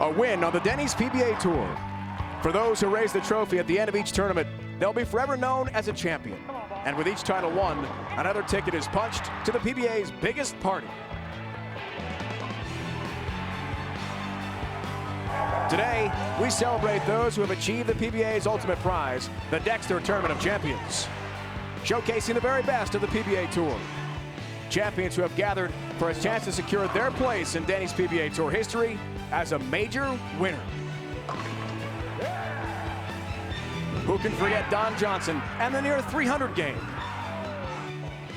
A win on the Denny's PBA Tour. For those who raise the trophy at the end of each tournament, they'll be forever known as a champion. And with each title won, another ticket is punched to the PBA's biggest party. Today, we celebrate those who have achieved the PBA's ultimate prize, the Dexter Tournament of Champions, showcasing the very best of the PBA Tour. Champions who have gathered for a chance to secure their place in Denny's PBA Tour history as a major winner. Who can forget Don Johnson and the near 300 game?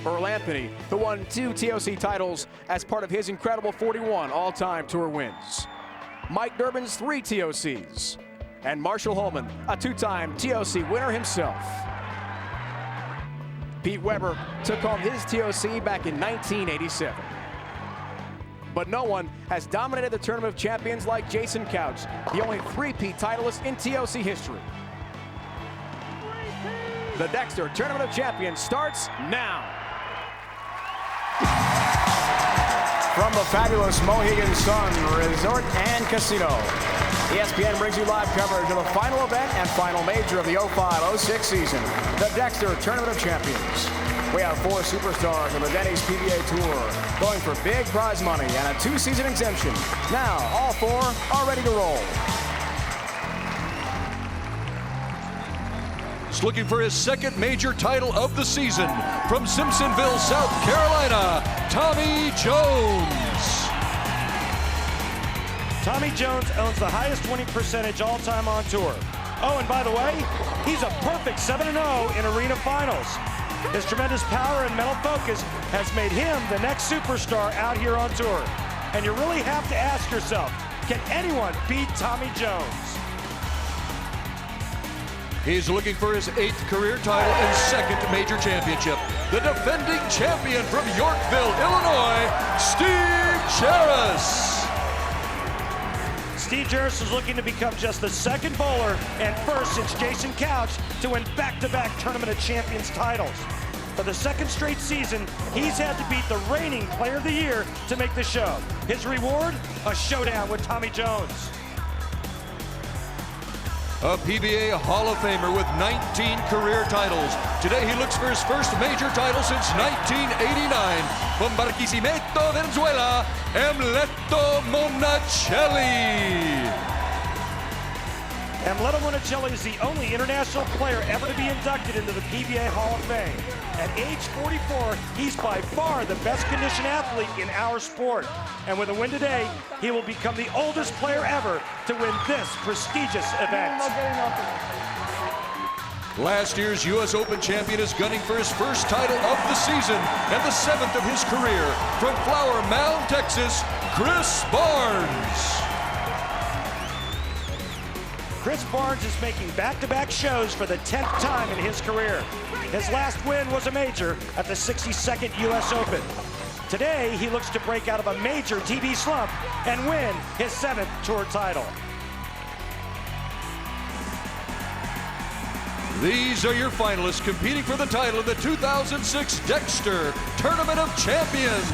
Earl Anthony, who won 2 TOC titles as part of his incredible 41 all-time tour wins. Mike Durbin's 3 TOCs. And Marshall Holman, a 2-time TOC winner himself. Pete Weber took home his TOC back in 1987. But no one has dominated the Tournament of Champions like Jason Couch, the only 3-peat titleist in TOC history. The Dexter Tournament of Champions starts now. From the fabulous Mohegan Sun Resort and Casino, ESPN brings you live coverage of the final event and final major of the 05-06 season, the Dexter Tournament of Champions. We have 4 superstars on the Denny's PBA Tour, going for big prize money and a 2-season exemption. Now, all 4 are ready to roll. He's looking for his second major title of the season. From Simpsonville, South Carolina, Tommy Jones. Tommy Jones owns the highest winning percentage all-time on tour. Oh, and by the way, he's a perfect 7-0 in arena finals. His tremendous power and mental focus has made him the next superstar out here on tour. And you really have to ask yourself, can anyone beat Tommy Jones? He's looking for his 8th career title and 2nd major championship. The defending champion from Yorkville, Illinois, Steve Jaros. Steve Jaros is looking to become just the 2nd bowler and 1st since Jason Couch to win back-to-back Tournament of Champions titles. For the 2nd straight season, he's had to beat the reigning Player of the Year to make the show. His reward, a showdown with Tommy Jones. A PBA Hall of Famer with 19 career titles. Today he looks for his first major title since 1989. From Barquisimeto, Venezuela, Amleto Monacelli. Amleto Monacelli is the only international player ever to be inducted into the PBA Hall of Fame. At age 44, he's by far the best conditioned athlete in our sport. And with a win today, he will become the oldest player ever to win this prestigious event. Last year's U.S. Open champion is gunning for his first title of the season and the 7th of his career. From Flower Mound, Texas, Chris Barnes. Chris Barnes is making back-to-back shows for the 10th time in his career. His last win was a major at the 62nd U.S. Open. Today, he looks to break out of a major TB slump and win his 7th tour title. These are your finalists competing for the title of the 2006 Dexter Tournament of Champions.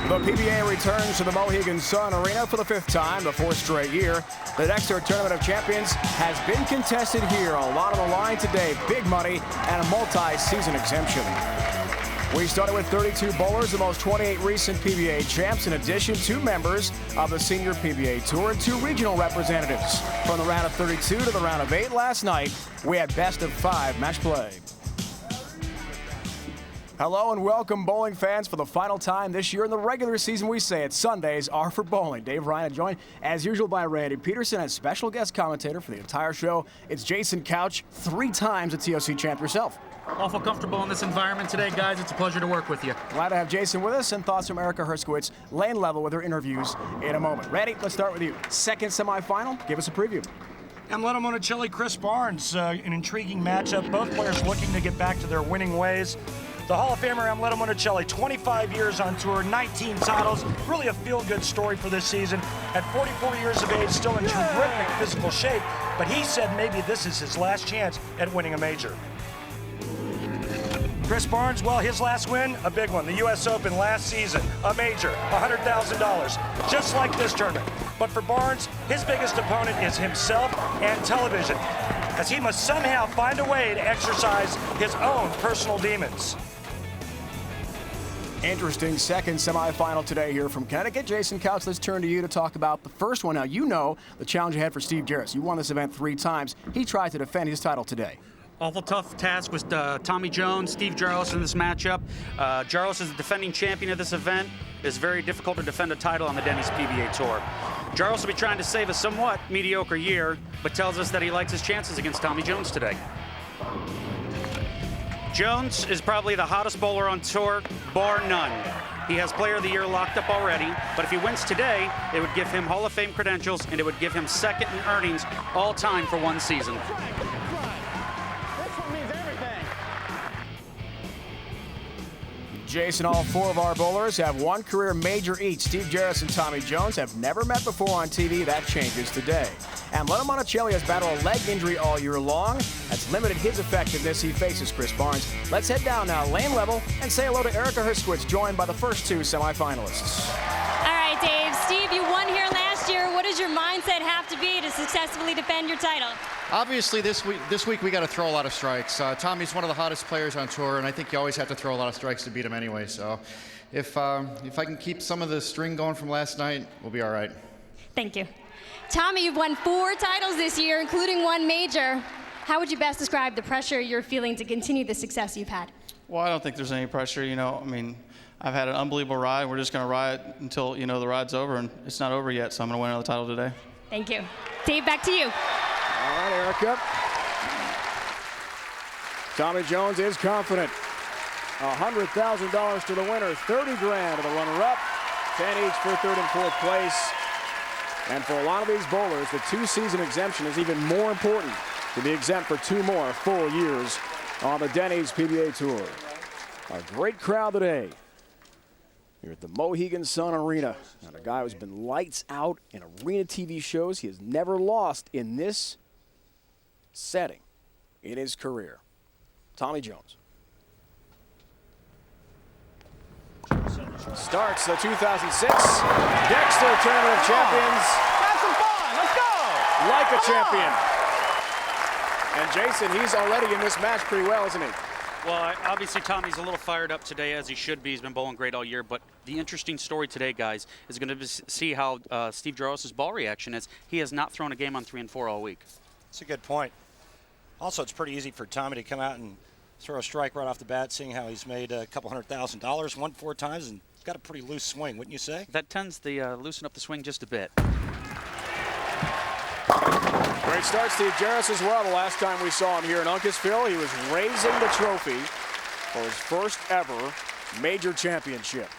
The PBA returns to the Mohegan Sun Arena for the 5th time, the 4th straight year. The Dexter Tournament of Champions has been contested here. A lot on the line today, big money and a multi-season exemption. We started with 32 bowlers, the most 28 recent PBA champs. In addition, 2 members of the senior PBA Tour and 2 regional representatives. From the round of 32 to the round of 8 last night, we had best of 5 match play. Hello and welcome, bowling fans, for the final time this year in the regular season. We say it, Sundays are for bowling. Dave Ryan joined, as usual, by Randy Peterson as special guest commentator for the entire show. It's Jason Couch, 3 times a TOC champ yourself. Awful comfortable in this environment today, guys. It's a pleasure to work with you. Glad to have Jason with us, and thoughts from Erica Herskowitz, lane level with her interviews in a moment. Randy, let's start with you. 2nd semifinal, give us a preview. Amleto Monacelli, Chris Barnes, an intriguing matchup. Both players looking to get back to their winning ways. The Hall of Famer Amleto Monacelli, 25 years on tour, 19 titles. Really a feel-good story for this season. At 44 years of age, still in terrific physical shape, but he said maybe this is his last chance at winning a major. Chris Barnes, well, his last win, a big one. The U.S. Open last season, a major, $100,000, just like this tournament. But for Barnes, his biggest opponent is himself and television, as he must somehow find a way to exercise his own personal demons. Interesting second semifinal today here from Connecticut. Jason Couch, let's turn to you to talk about the first one. Now, you know the challenge ahead for Steve Jaros. You won this event 3 times. He tried to defend his title today. Awful tough task with Tommy Jones, Steve Jaros in this matchup. Jaros is the defending champion of this event. It's very difficult to defend a title on the Denny's PBA Tour. Jaros will be trying to save a somewhat mediocre year, but tells us that he likes his chances against Tommy Jones today. Jones is probably the hottest bowler on tour, bar none. He has Player of the Year locked up already, but if he wins today, it would give him Hall of Fame credentials, and it would give him second in earnings all time for one season. Jason, all 4 of our bowlers have 1 career major each. Steve Jaros and Tommy Jones have never met before on TV. That changes today. Amleto Monacelli has battled a leg injury all year long. That's limited his effectiveness. He faces Chris Barnes. Let's head down now, lane level, and say hello to Erica Herskowitz, joined by the first 2 semifinalists. All right, Dave. Steve, you won here last year. What does your mindset have to be to successfully defend your title? Obviously, this week we got to throw a lot of strikes. Tommy's one of the hottest players on tour, and I think you always have to throw a lot of strikes to beat him anyway. So, if I can keep some of the string going from last night, we'll be all right. Thank you. Tommy, you've won 4 titles this year, including 1 major. How would you best describe the pressure you're feeling to continue the success you've had? Well, I don't think there's any pressure. You know, I mean, I've had an unbelievable ride. We're just going to ride until, you know, the ride's over, and it's not over yet, so I'm going to win another title today. Thank you. Dave, back to you. All right, Erica. Tommy Jones is confident. $100,000 to the winner, 30 grand to the runner-up, 10 each for 3rd and 4th place. And for a lot of these bowlers, the 2-season exemption is even more important, to be exempt for 2 more full years on the Denny's PBA Tour. A great crowd today here at the Mohegan Sun Arena. And a guy who's been lights out in arena TV shows. He has never lost in this setting in his career. Tommy Jones. Starts the 2006 Dexter Tournament of Champions. Have some fun. Let's go. Like a champion. And Jason, he's already in this match pretty well, isn't he? Well, obviously Tommy's a little fired up today, as he should be. He's been bowling great all year. But the interesting story today, guys, is going to see how Steve Jaros' ball reaction is. He has not thrown a game on 3 and 4 all week. That's a good point. Also, it's pretty easy for Tommy to come out and throw a strike right off the bat, seeing how he's made a couple $100,000, won 4 times, and got a pretty loose swing, wouldn't you say? That tends to loosen up the swing just a bit. Great start, Steve Jaros as well. The last time we saw him here in Uncasville, he was raising the trophy for his first ever major championship.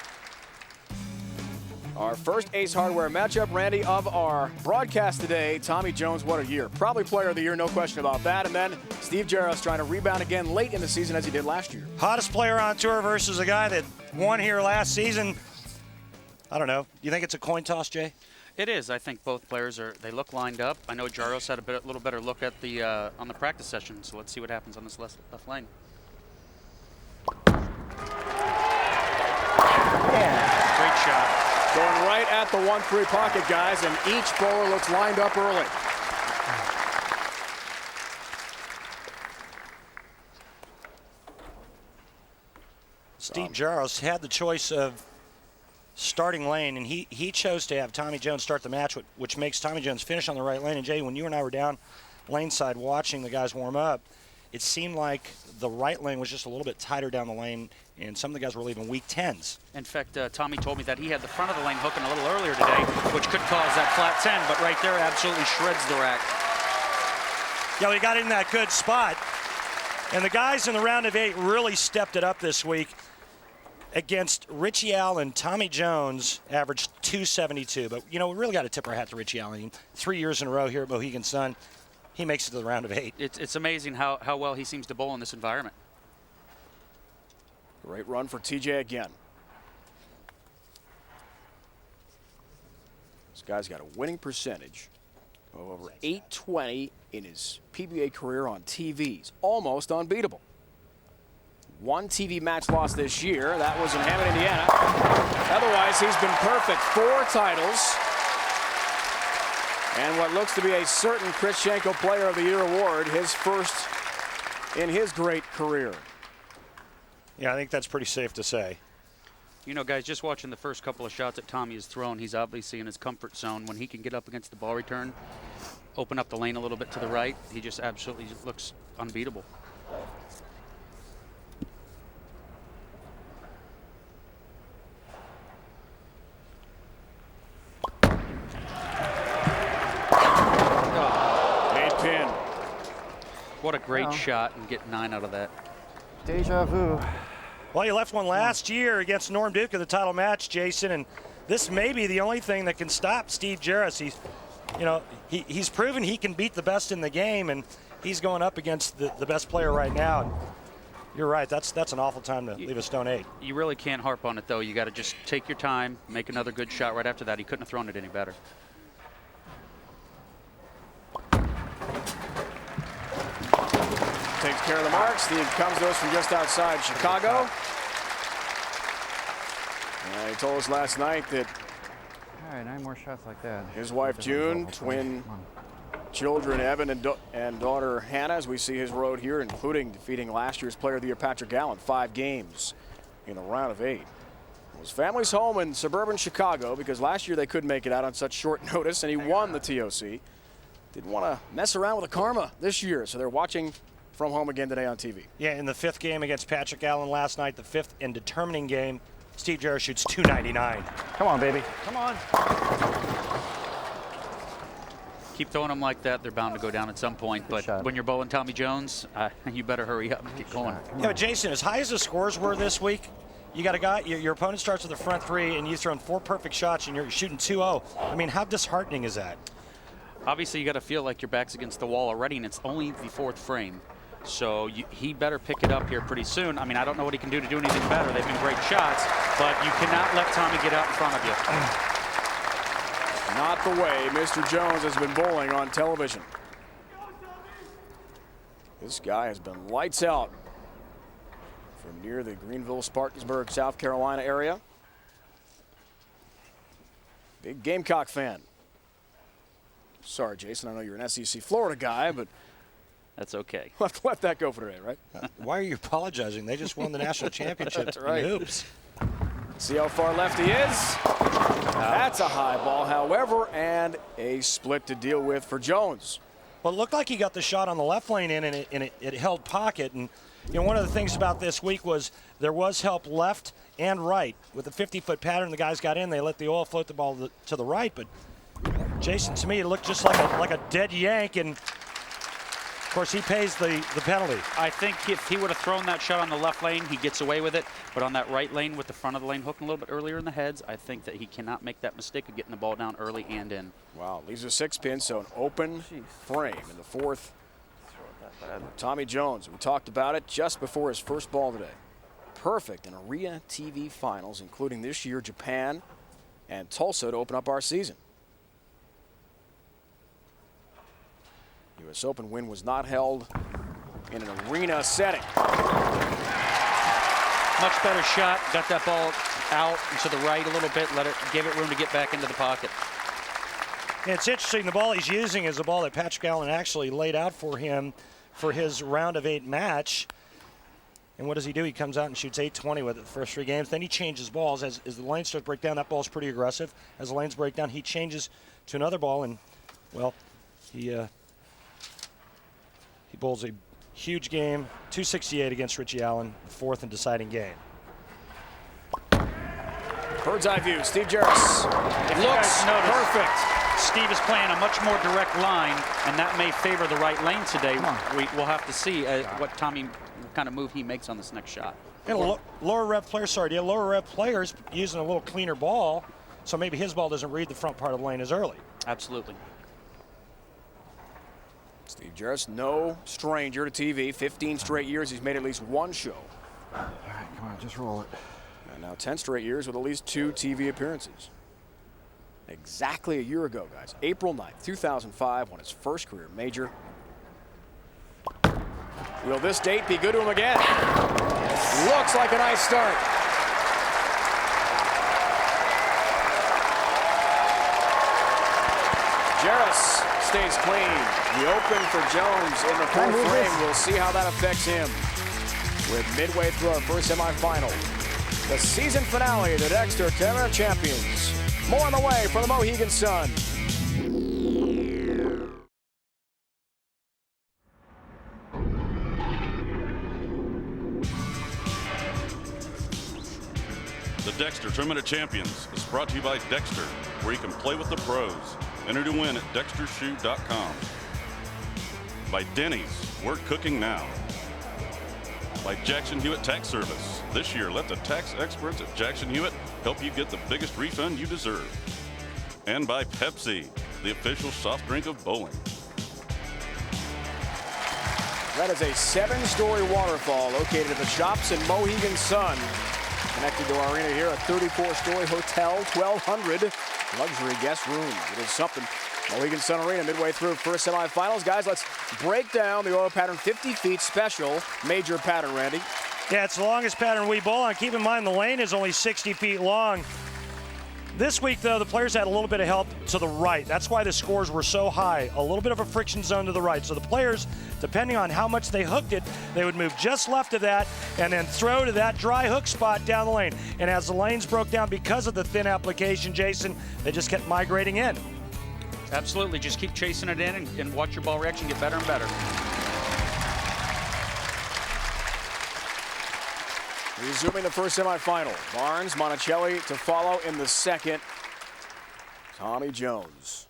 Our first Ace Hardware matchup, Randy, of our broadcast today. Tommy Jones, what a year. Probably Player of the Year, no question about that. And then Steve Jaros trying to rebound again late in the season as he did last year. Hottest player on tour versus a guy that won here last season. I don't know. Do you think it's a coin toss, Jay? It is. I think both players they look lined up. I know Jaros had a little better look at the on the practice session, so let's see what happens on this left lane. Yeah. Great shot. Going right at the 1-3 pocket, guys, and each bowler looks lined up early. Steve Jaros had the choice of starting lane, and he chose to have Tommy Jones start the match, which makes Tommy Jones finish on the right lane. And Jay, when you and I were down lane side watching the guys warm up, it seemed like the right lane was just a little bit tighter down the lane, and some of the guys were leaving weak 10s. In fact, Tommy told me that he had the front of the lane hooking a little earlier today, which could cause that flat 10, but right there absolutely shreds the rack. Yeah, we got in that good spot, and the guys in the round of 8 really stepped it up this week. Against Richie Allen, Tommy Jones averaged 272. But, you know, we really got to tip our hat to Richie Allen. 3 years in a row here at Mohegan Sun, he makes it to the round of 8. It's amazing how well he seems to bowl in this environment. Great run for TJ again. This guy's got a winning percentage of over 820 in his PBA career on TV. He's almost unbeatable. One TV match loss this year. That was in Hammond, Indiana. Otherwise, he's been perfect. 4 titles. And what looks to be a certain Chris Schenkel Player of the Year award, his first in his great career. Yeah, I think that's pretty safe to say. You know, guys, just watching the first couple of shots that Tommy has thrown, he's obviously in his comfort zone. When he can get up against the ball return, open up the lane a little bit to the right, he just absolutely looks unbeatable. What a great shot, and get 9 out of that. Deja vu. Well, you left one last year against Norm Duke in the title match, Jason, and this may be the only thing that can stop Steve Jaros. He's proven he can beat the best in the game, and he's going up against the best player right now. And you're right, that's an awful time to leave a stone 8. You really can't harp on it, though. You got to just take your time, make another good shot right after that. He couldn't have thrown it any better. Takes care of the mark. Steve comes to us from just outside Chicago. He told us last night that All right, 9 more shots like that. his wife June, twin children Evan and daughter Hannah, as we see his road here, including defeating last year's Player of the Year Patrick Allen 5 games in the round of 8. His family's home in suburban Chicago because last year they couldn't make it out on such short notice, and he won the TOC. Didn't want to mess around with the karma this year, so they're watching from home again today on TV. Yeah, in the 5th game against Patrick Allen last night, the 5th and determining game, Steve Jaros shoots .299. Come on, baby. Come on. Keep throwing them like that, they're bound to go down at some point. But when you're bowling Tommy Jones, you better hurry up and get going. Yeah, but Jason, as high as the scores were this week, you got a guy, your opponent starts with the front 3, and you've thrown 4 perfect shots, and you're shooting 2-0. I mean, how disheartening is that? Obviously, you got to feel like your back's against the wall already, and it's only the 4th frame. So he better pick it up here pretty soon. I mean, I don't know what he can do to do anything better. They've been great shots, but you cannot let Tommy get out in front of you. Not the way Mr. Jones has been bowling on television. This guy has been lights out from near the Greenville, Spartansburg, South Carolina area. Big Gamecock fan. Sorry, Jason, I know you're an SEC Florida guy, but that's okay. We'll have to let that go for today, right? Why are you apologizing? They just won the national championship. That's right. Oops. See how far left he is. That's a high ball, however, and a split to deal with for Jones. Well, it looked like he got the shot on the left lane in, and it held pocket. And you know, one of the things about this week was there was help left and right. With the 50-foot pattern, the guys got in. They let the oil float the ball to the right. But Jason, to me, it looked just like a dead yank, and of course, he pays the penalty. I think if he would have thrown that shot on the left lane, he gets away with it. But on that right lane with the front of the lane hooking a little bit earlier in the heads, I think that he cannot make that mistake of getting the ball down early and in. Wow, leaves a 6-pin, so an open frame in the 4th. Tommy Jones, we talked about it just before his first ball today. Perfect in Arena TV finals, including this year Japan and Tulsa to open up our season. U.S. Open win was not held in an arena setting. Much better shot. Got that ball out and to the right a little bit. Gave it room to get back into the pocket. And it's interesting. The ball he's using is the ball that Patrick Allen actually laid out for him for his round of 8 match. And what does he do? He comes out and shoots .820 with it the first 3 games. Then he changes balls. As the lanes start to break down, that ball's pretty aggressive. As the lanes break down, he changes to another ball. And, well, he bowls a huge game, 268 against Richie Allen, the 4th and deciding game. Bird's eye view, Steve Jaros. Looks perfect. Steve is playing a much more direct line, and that may favor the right lane today. We'll have to see what kind of move he makes on this next shot. And lower rev players using a little cleaner ball, so maybe his ball doesn't read the front part of the lane as early. Absolutely. Steve Jaros, no stranger to TV. 15 straight years, he's made at least one show. All right, come Come on, just roll it. And now 10 straight years with at least 2 TV appearances. Exactly a year ago, guys. April 9th, 2005, won his first career major. Will this date be good to him again? Looks like a nice start. Jaros stays clean. The open for Jones in the fourth frame. We'll see how that affects him. With midway through our first semifinal, the season finale of the Dexter Tournament of Champions. More on the way from the Mohegan Sun. The Dexter Tournament of Champions is brought to you by Dexter, where you can play with the pros. Enter to win at dextershoe.com. By Denny's, we're cooking now. By Jackson Hewitt Tax Service. This year, let the tax experts at Jackson Hewitt help you get the biggest refund you deserve. And by Pepsi, the official soft drink of bowling. That is a 7-story waterfall located at the shops in Mohegan Sun. Connected to our arena here, a 34-story hotel, 1,200 luxury guest rooms. It is something. Mohegan Sun Arena midway through first semifinals. Guys, let's break down the oil pattern 50 feet special major pattern, Randy. Yeah, it's the longest pattern we bowl on. Keep in mind the lane is only 60 feet long. This week, though, the players had a little bit of help to the right. That's why the scores were so high. A little bit of a friction zone to the right. So the players, depending on how much they hooked it, they would move just left of that and then throw to that dry hook spot down the lane. And as the lanes broke down because of the thin application, Jason, they just kept migrating in. Absolutely. Just keep chasing it in and watch your ball reaction get better and better. Resuming the first semifinal. Barnes, Monacelli to follow in the second. Tommy Jones.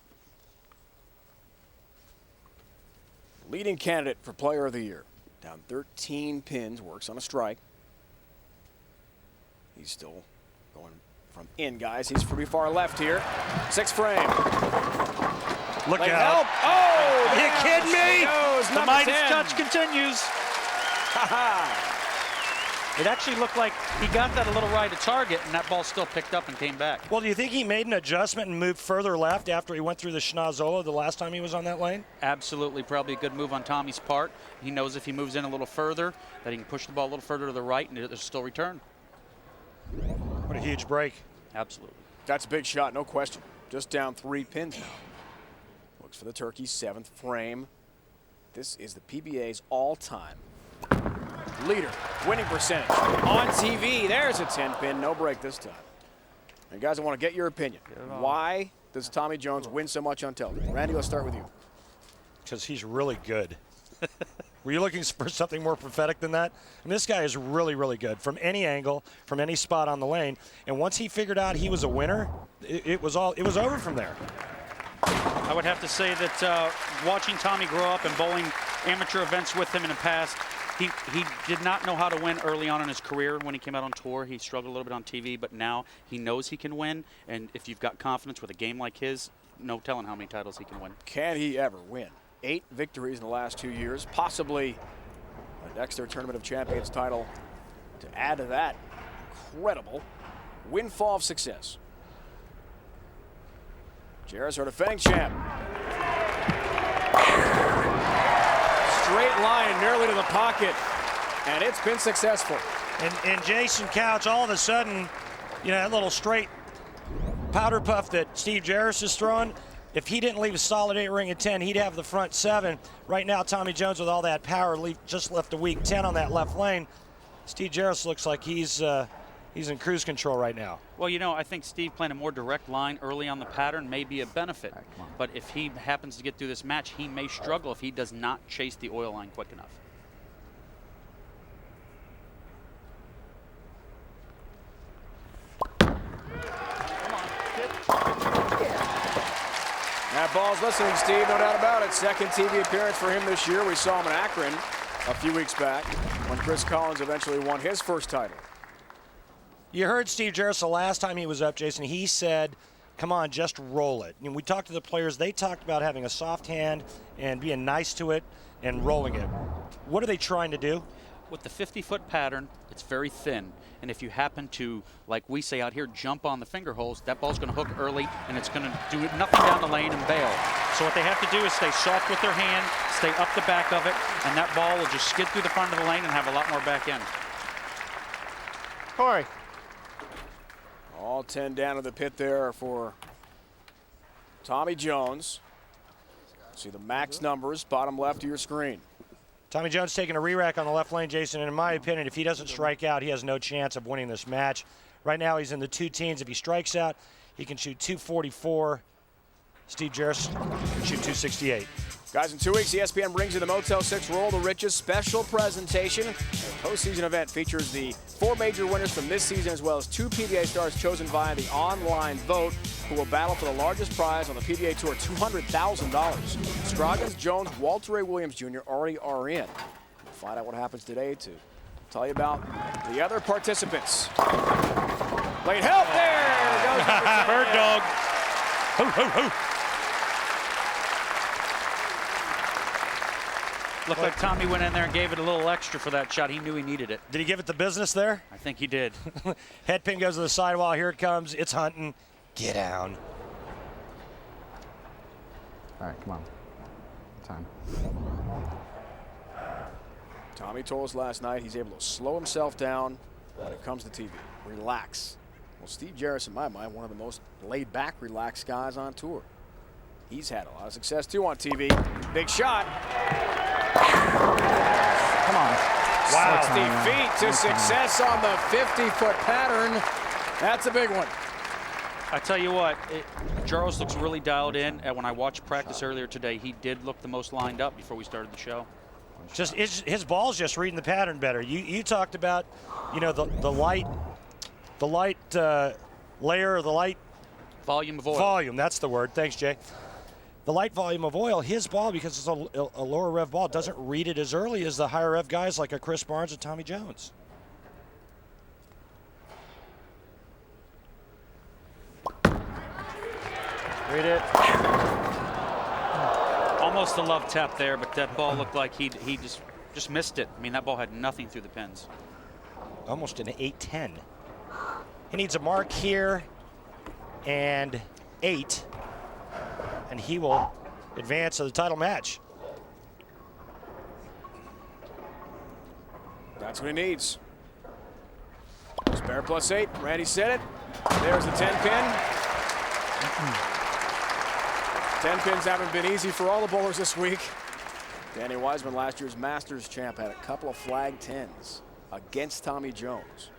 Leading candidate for Player of the Year. Down 13 pins, works on a strike. He's still going from in, guys. He's pretty far left here. 6th frame. Look Late out. help. Oh, Are you kidding me? Goes, The Midas 10. touch continues. It actually looked like he got that a little right at target, and that ball still picked up and came back. Well, do you think he made an adjustment and moved further left after he went through the Schnozola the last time he was on that lane? Absolutely, probably a good move on Tommy's part. He knows if he moves in a little further, that he can push the ball a little further to the right, and it'll still return. What a huge break. Absolutely. That's a big shot, no question. Just down 3 pins now. Looks for the turkey, 7th frame. This is the PBA's all-time leader, winning percentage on TV. There's a 10-pin, no break this time. And guys, I want to get your opinion. Why does Tommy Jones win so much on television? Randy, let's start with you. Because he's really good. Were you looking for something more prophetic than that? And this guy is really, really good from any angle, from any spot on the lane. And once he figured out he was a winner, it was over from there. I would have to say that watching Tommy grow up and bowling amateur events with him in the past, he did not know how to win early on in his career. When he came out on tour, he struggled a little bit on TV, but now he knows he can win. And if you've got confidence with a game like his, no telling how many titles he can win. Can he ever win? 8 victories in the last 2 years, possibly a Dexter Tournament of Champions title to add to that incredible windfall of success. Jaros, our defending champ. Straight line nearly to the pocket, and it's been successful. And Jason Couch, all of a sudden, you know, that little straight powder puff that Steve Jaros is throwing, if he didn't leave a solid 8 ring at 10, he'd have the front 7. Right now, Tommy Jones with all that power just left a weak 10 on that left lane. Steve Jaros looks like he's in cruise control right now. Well, you know, I think Steve playing a more direct line early on the pattern may be a benefit. But if he happens to get through this match, he may struggle if he does not chase the oil line quick enough. That ball's listening, Steve, no doubt about it. Second TV appearance for him this year. We saw him in Akron a few weeks back when Chris Collins eventually won his first title. You heard Steve Jaros the last time he was up, Jason. He said, come on, just roll it. And we talked to the players. They talked about having a soft hand and being nice to it and rolling it. What are they trying to do? With the 50-foot pattern, it's very thin. and if you happen to, like we say out here, jump on the finger holes, that ball's going to hook early, and it's going to do nothing down the lane and bail. So what they have to do is stay soft with their hand, stay up the back of it, and that ball will just skid through the front of the lane and have a lot more back end. Corey. All 10 down to the pit there for Tommy Jones. See the max numbers, bottom left of your screen. Tommy Jones taking a re-rack on the left lane, Jason, and in my opinion, if he doesn't strike out, he has no chance of winning this match. Right now, he's in the 2 teens. If he strikes out, he can shoot 244. Steve Jaros can shoot 268. Guys, in 2 weeks, ESPN brings you the Motel 6 Roll the Riches special presentation. The postseason event features the 4 major winners from this season, as well as 2 PBA stars chosen via the online vote, who will battle for the largest prize on the PBA Tour, $200,000. Scroggins, Jones, Walter A. Williams Jr. already are in. We'll find out what happens today to tell you about the other participants. Late help there! Goes Bird dog. Ho, ho, ho. Looked like Tommy went in there and gave it a little extra for that shot. He knew he needed it. Did he give it the business there? I think he did. Head pin goes to the sidewall. Here it comes. It's hunting. Get down. All right, come on. Time. Tommy told us last night he's able to slow himself down when it comes to TV. Relax. Well, Steve Jaros, in my mind, one of the most laid-back, relaxed guys on tour. He's had a lot of success, too, on TV. Big shot. Come on. Wow. 60 feet to success on the 50-foot pattern. That's a big one. I tell you what, Jaros looks really dialed in. And when I watched practice earlier today, he did look the most lined up before we started the show. Just his ball's just reading the pattern better. You talked about, you know, the light layer, or the light volume of oil. Volume, that's the word. Thanks, Jay. The light volume of oil, his ball, because it's a lower rev ball, doesn't read it as early as the higher rev guys like a Chris Barnes and Tommy Jones. Read it. Almost a love tap there, but that ball looked like he just missed it. I mean, that ball had nothing through the pins. Almost an 8-10. He needs a mark here and 8, and he will advance to the title match. That's what he needs. Spare plus 8. Randy said it. There's the 10 pin. 10 pins haven't been easy for all the bowlers this week. Danny Wiseman, last year's Masters champ, had a couple of flag 10s against Tommy Jones.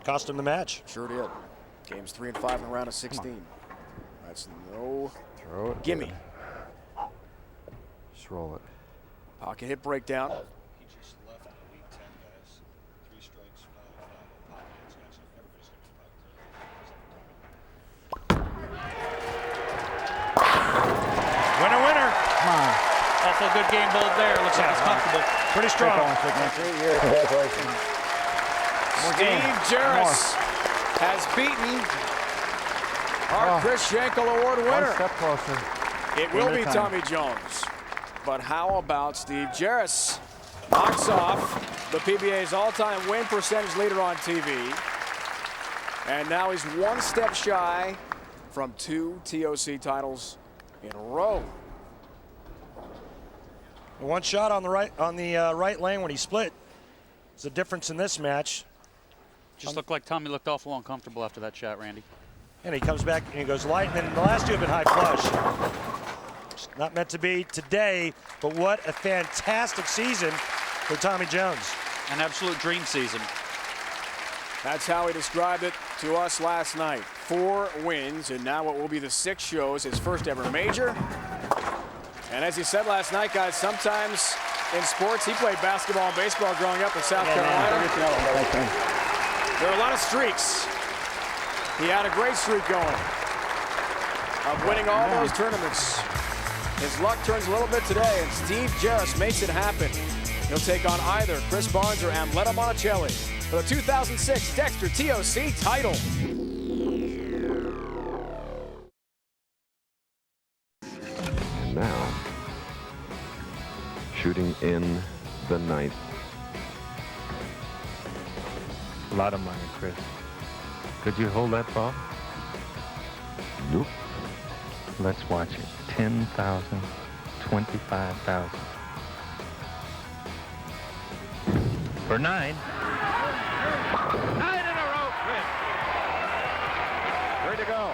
Cost him the match. Sure did. Games 3 and 5 in a round of 16. That's no Throw it. gimme. Just roll it. Pocket hit breakdown. He just left a week 10, guys. 3 strikes, 5 pocket hits, guys. Winner, winner. Come on. Awful good game bowled there. Looks like it's comfortable. Pretty strong. Congratulations. Steve Jaros has beaten our Chris Schenkel Award winner. One step closer. It will be Tommy Jones. But how about Steve Jaros? Knocks off the PBA's all-time win percentage leader on TV. And now he's 1 step shy from 2 TOC titles in a row. One shot on the right lane when he split. There's a difference in this match. Just looked like Tommy looked awful uncomfortable after that shot, Randy. And he comes back and he goes light, and then the last 2 have been high flush. It's not meant to be today, but what a fantastic season for Tommy Jones. An absolute dream season. That's how he described it to us last night. 4 wins, and now what will be the 6th shows, his first ever major. And as he said last night, guys, sometimes in sports, he played basketball and baseball growing up in South Carolina. There are a lot of streaks. He had a great streak going of winning all those tournaments. His luck turns a little bit today, and Steve Jaros makes it happen. He'll take on either Chris Barnes or Amleto Monacelli for the 2006 Dexter TOC title. And now, shooting in the 9th. A lot of money, Chris. Could you hold that ball? Nope. Let's watch it. 10,000, 25,000. For 9. 9 in a row, Chris. 3 to go.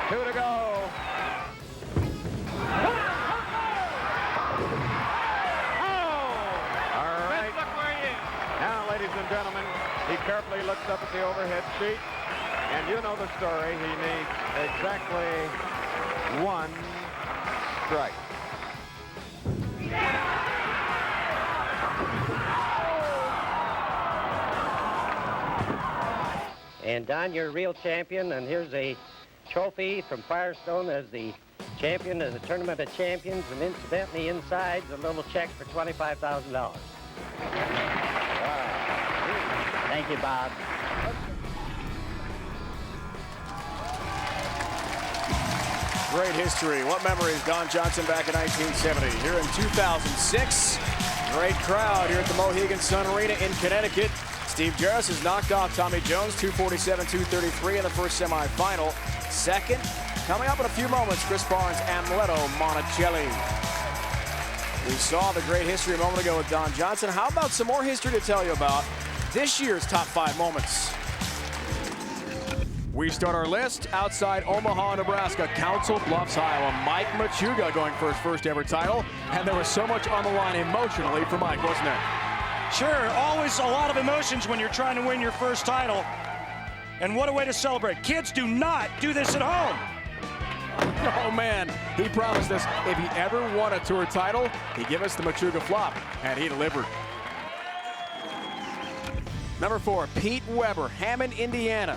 Two to go. Ladies and gentlemen, he carefully looks up at the overhead sheet, and you know the story. He needs exactly 1 strike. And Don, you're a real champion, and here's a trophy from Firestone as the champion of the Tournament of Champions, and incidentally, inside's a little check for $25,000. Thank you, Bob. Great history. What memories? Don Johnson back in 1970. Here in 2006, great crowd here at the Mohegan Sun Arena in Connecticut. Steve Jaros has knocked off Tommy Jones, 247-233 in the first semifinal. Second, coming up in a few moments, Chris Barnes, Amleto, Monacelli. We saw the great history a moment ago with Don Johnson. How about some more history to tell you about this year's top 5 moments? We start our list outside Omaha, Nebraska, Council Bluffs, Iowa. Mike Machuga going for his first ever title. And there was so much on the line emotionally for Mike, wasn't there? Sure, always a lot of emotions when you're trying to win your first title. And what a way to celebrate. Kids, do not do this at home. Oh man, he promised us if he ever won a tour title, he'd give us the Machuga flop, and he delivered. Number 4, Pete Weber, Hammond, Indiana.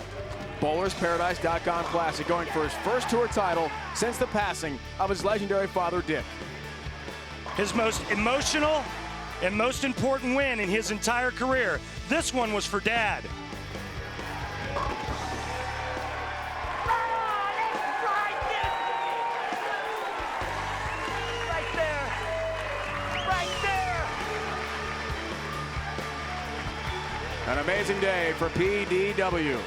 BowlersParadise.com Classic, going for his first tour title since the passing of his legendary father, Dick. His most emotional and most important win in his entire career. This one was for Dad. Right there. Right there. An amazing day for PDW.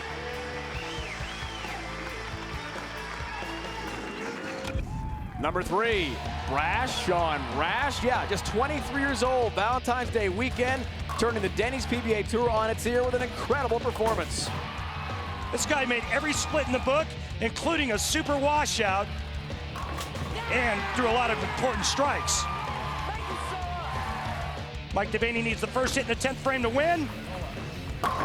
Number 3, Rash, Sean Rash. Yeah, just 23 years old. Valentine's Day weekend, turning the Denny's PBA Tour on its ear with an incredible performance. This guy made every split in the book, including a super washout, and threw a lot of important strikes. Mike Devaney needs the first hit in the 10th frame to win.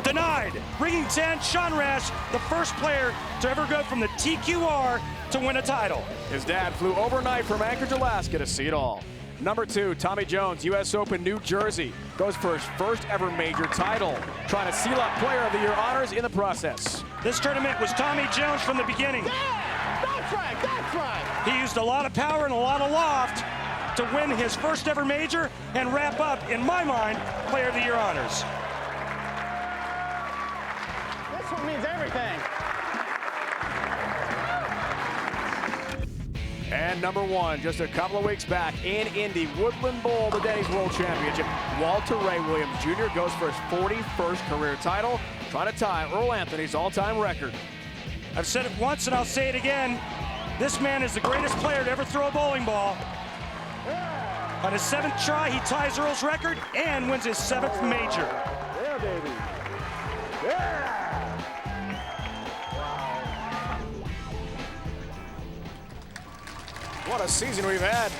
Denied. Ringing 10, Sean Rash, the first player to ever go from the TQR to win a title. His dad flew overnight from Anchorage, Alaska to see it all. Number 2, Tommy Jones, U.S. Open, New Jersey, goes for his first ever major title, trying to seal up Player of the Year honors in the process. This tournament was Tommy Jones from the beginning. That's right, that's right. He used a lot of power and a lot of loft to win his first ever major and wrap up, in my mind, Player of the Year honors. This one means everything. And number 1, just a couple of weeks back in Indy, Woodland Bowl, the Denny's World Championship. Walter Ray Williams Jr. goes for his 41st career title, trying to tie Earl Anthony's all-time record. I've said it once and I'll say it again. This man is the greatest player to ever throw a bowling ball. On his 7th try, he ties Earl's record and wins his 7th major. Yeah, baby. Yeah. What a season we've had.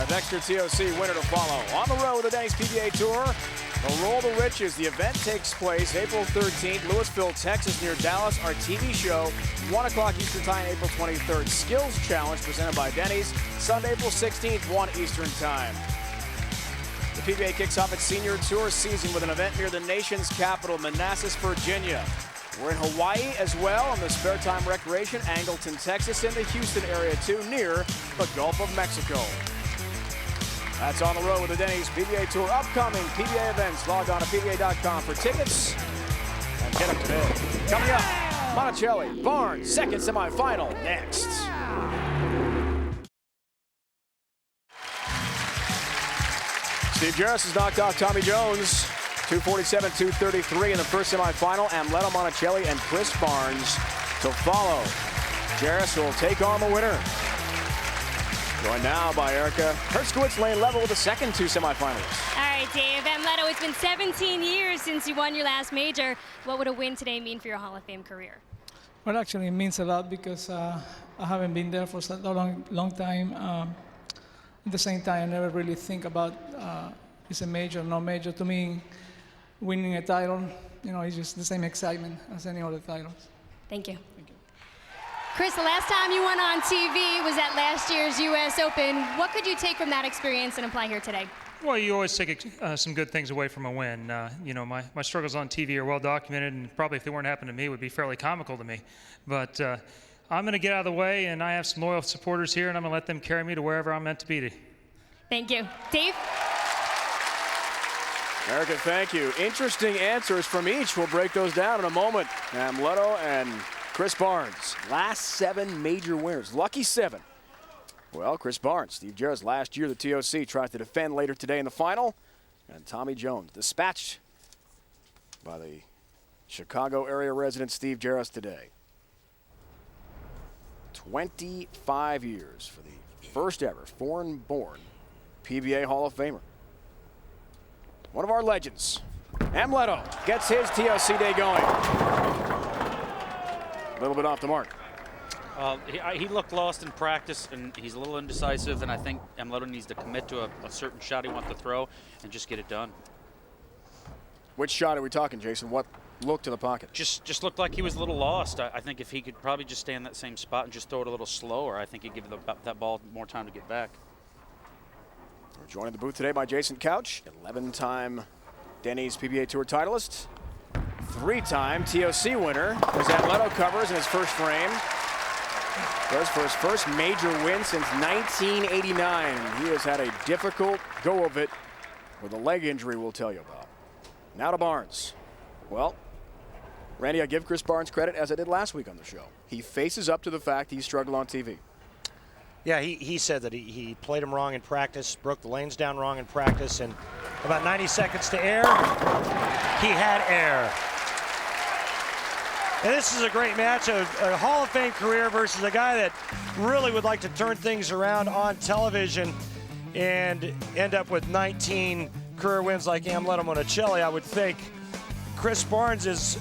A Dexter TOC winner to follow. On the road, the Denny's PBA Tour. The Roll the Riches. The event takes place April 13th, Louisville, Texas, near Dallas. Our TV show, 1 o'clock Eastern Time, April 23rd. Skills Challenge presented by Denny's, Sunday, April 16th, 1 Eastern Time. The PBA kicks off its senior tour season with an event near the nation's capital, Manassas, Virginia. We're in Hawaii as well on the Spare Time Recreation, Angleton, Texas, and the Houston area too, near the Gulf of Mexico. That's On the Road with the Denny's PBA Tour. Upcoming PBA events. Log on to PBA.com for tickets and get up to date. Coming up, Monacelli, Barnes, second semifinal next. Steve Jaros has knocked off Tommy Jones. 247-233 in the first semifinal. Amleto, Monacelli, and Chris Barnes to follow. Jaros will take on the winner. Joined now by Erica Hertzkowitz, lane level with the second two semifinalists. All right, Dave. Amleto, it's been 17 years since you won your last major. What would a win today mean for your Hall of Fame career? Well, actually, it means a lot because I haven't been there for such a long time. At the same time, I never really think about it's a major, no major. To me, winning a title, you know, it's just the same excitement as any other titles. Thank you. Chris, the last time you went on TV was at last year's U.S. Open. What could you take from that experience and apply here today? Well, you always take some good things away from a win. You know, my struggles on TV are well documented, and probably if they weren't happening to me, would be fairly comical to me. But I'm going to get out of the way, and I have some loyal supporters here, and I'm going to let them carry me to wherever I'm meant to be. Thank you. Dave? Erica, thank you. Interesting answers from each. We'll break those down in a moment. Amleto and Chris Barnes, last 7 major winners. Lucky 7. Well, Chris Barnes, Steve Jaros last year, the TOC, tries to defend later today in the final. And Tommy Jones, dispatched by the Chicago area resident Steve Jaros today. 25 years for the first ever foreign-born PBA Hall of Famer. One of our legends, Amleto, gets his TOC day going. A little bit off the mark. He looked lost in practice, and he's a little indecisive, and I think Amleto needs to commit to a certain shot he wants to throw and just get it done. Which shot are we talking, Jason? What look to the pocket? Just looked like he was a little lost. I think if he could probably just stay in that same spot and just throw it a little slower, I think he'd give that ball more time to get back. We're joined in the booth today by Jason Couch, 11-time Denny's PBA Tour titleist, 3-time TOC winner, as Amleto covers in his first frame. Goes for his first major win since 1989. He has had a difficult go of it with a leg injury we'll tell you about. Now to Barnes. Well, Randy, I give Chris Barnes credit, as I did last week on the show. He faces up to the fact he struggled on TV. Yeah, he said that he played him wrong in practice, broke the lanes down wrong in practice, and about 90 seconds to air, he had air. And this is a great match, a Hall of Fame career versus a guy that really would like to turn things around on television and end up with 19 career wins like Amleto Monacelli. I would think Chris Barnes is,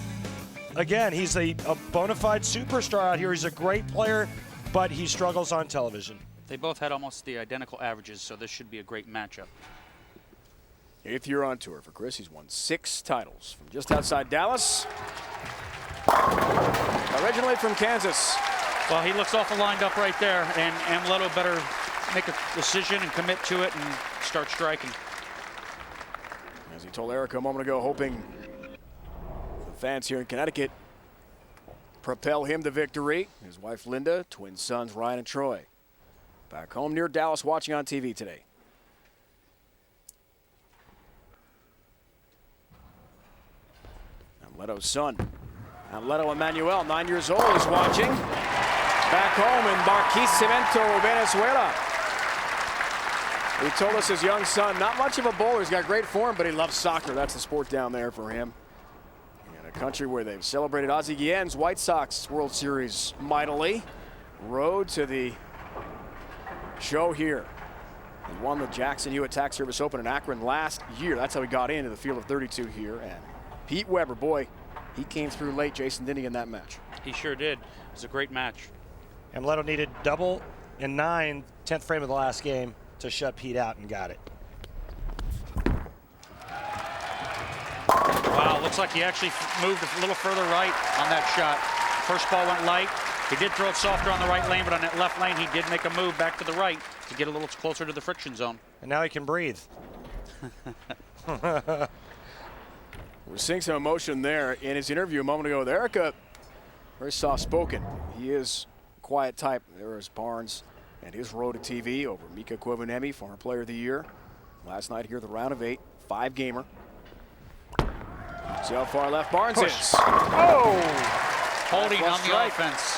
again, he's a bona fide superstar out here. He's a great player, but he struggles on television. They both had almost the identical averages, so this should be a great matchup. 8th year on tour for Chris. He's won 6 titles from just outside Dallas. Originally from Kansas. Well, he looks awful lined up right there, and Amleto better make a decision and commit to it and start striking. As he told Erica a moment ago, hoping the fans here in Connecticut propel him to victory. His wife Linda, twin sons Ryan and Troy. Back home near Dallas, watching on TV today. Amleto's son, Amleto Emmanuel, 9 years old, is watching. Back home in Barquisimeto, Venezuela. He told us his young son, not much of a bowler, he's got great form, but he loves soccer. That's the sport down there for him. In a country where they've celebrated Ozzie Guillen's White Sox World Series mightily. Road to the show here. He won the Jackson Hewitt Tax Service Open in Akron last year. That's how he got into the field of 32 here. And Pete Weber, boy, he came through late, Jason, didn't he, in that match? He sure did. It was a great match. Amleto needed double in 9, 10th frame of the last game to shut Pete out, and got it. Wow, looks like he actually moved a little further right on that shot. First ball went light. He did throw it softer on the right lane, but on that left lane, he did make a move back to the right to get a little closer to the friction zone. And now he can breathe. We're seeing some emotion there in his interview a moment ago with Erica. Very soft-spoken. He is a quiet type. There is Barnes and his road to TV over Mika Koivuniemi, former Player of the Year. Last night here, the round of 8, 5-gamer. See how far left Barnes is. Oh! Holding on the offense.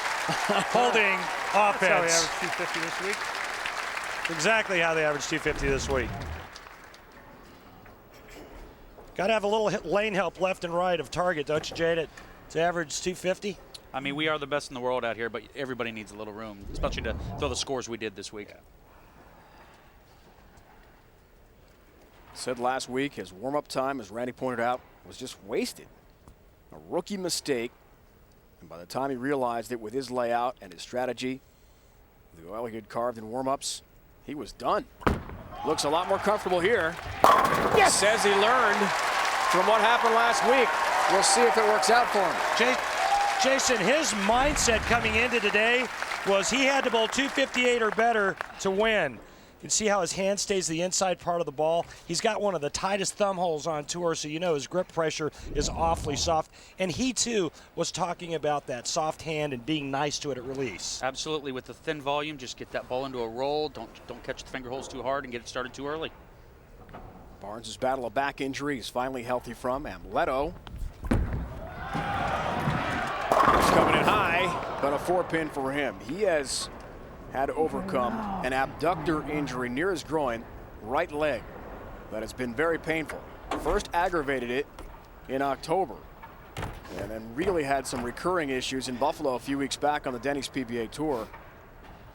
Holding offense. That's how he averaged 250 this week. Exactly how they averaged 250 this week. Got to have a little lane help left and right of target, don't you, Jade? To average 250. I mean, we are the best in the world out here, but everybody needs a little room, especially to throw the scores we did this week. Said last week his warm-up time, as Randy pointed out, was just wasted. A rookie mistake. And by the time he realized it with his layout and his strategy, the oil he had carved in warm-ups, he was done. Looks a lot more comfortable here. Yes. Says he learned from what happened last week. We'll see if it works out for him. Jason, his mindset coming into today was he had to bowl 258 or better to win. You can see how his hand stays the inside part of the ball. He's got one of the tightest thumb holes on tour, so you know his grip pressure is awfully soft. And he, too, was talking about that soft hand and being nice to it at release. Absolutely. With the thin volume, just get that ball into a roll. Don't catch the finger holes too hard and get it started too early. Barnes' battle of back injury is finally healthy from. Amleto is coming in high, but a 4-pin for him. He has had to overcome an abductor injury near his groin, right leg, that has been very painful. First aggravated it in October, and then really had some recurring issues in Buffalo a few weeks back on the Denny's PBA Tour.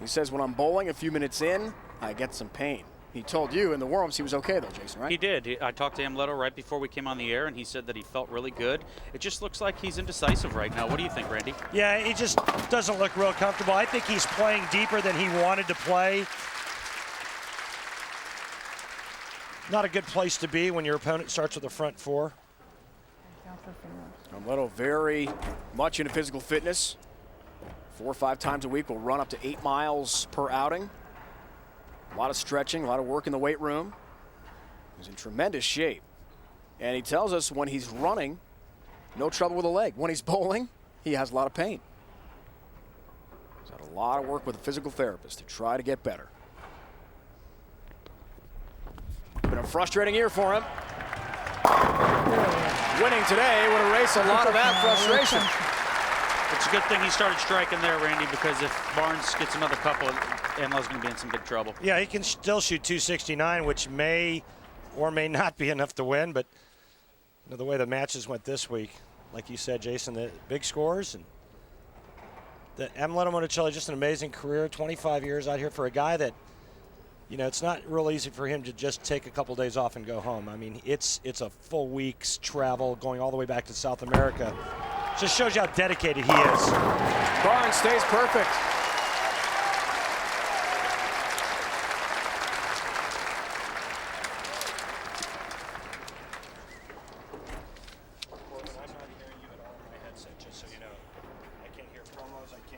He says, when I'm bowling a few minutes in, I get some pain. He told you in the warm-ups he was okay, though, Jason, right? He did. I talked to Amleto right before we came on the air, and he said that he felt really good. It just looks like he's indecisive right now. What do you think, Randy? Yeah, he just doesn't look real comfortable. I think he's playing deeper than he wanted to play. Not a good place to be when your opponent starts with a front four. Amleto very much into physical fitness. 4 or 5 times a week will run up to 8 miles per outing. A lot of stretching, a lot of work in the weight room. He's in tremendous shape. And he tells us when he's running, no trouble with the leg. When he's bowling, he has a lot of pain. He's had a lot of work with a physical therapist to try to get better. Been a frustrating year for him. Winning today would erase a lot of that frustration. It's a good thing he started striking there, Randy, because if Barnes gets another couple, Amleto's going to be in some big trouble. Yeah, he can still shoot 269, which may or may not be enough to win, but you know, the way the matches went this week, like you said, Jason, the big scores. And the Amleto Monacelli, just an amazing career, 25 years out here for a guy that, you know, it's not real easy for him to just take a couple days off and go home. I mean, it's a full week's travel going all the way back to South America. Just shows you how dedicated he is. Barnes stays perfect.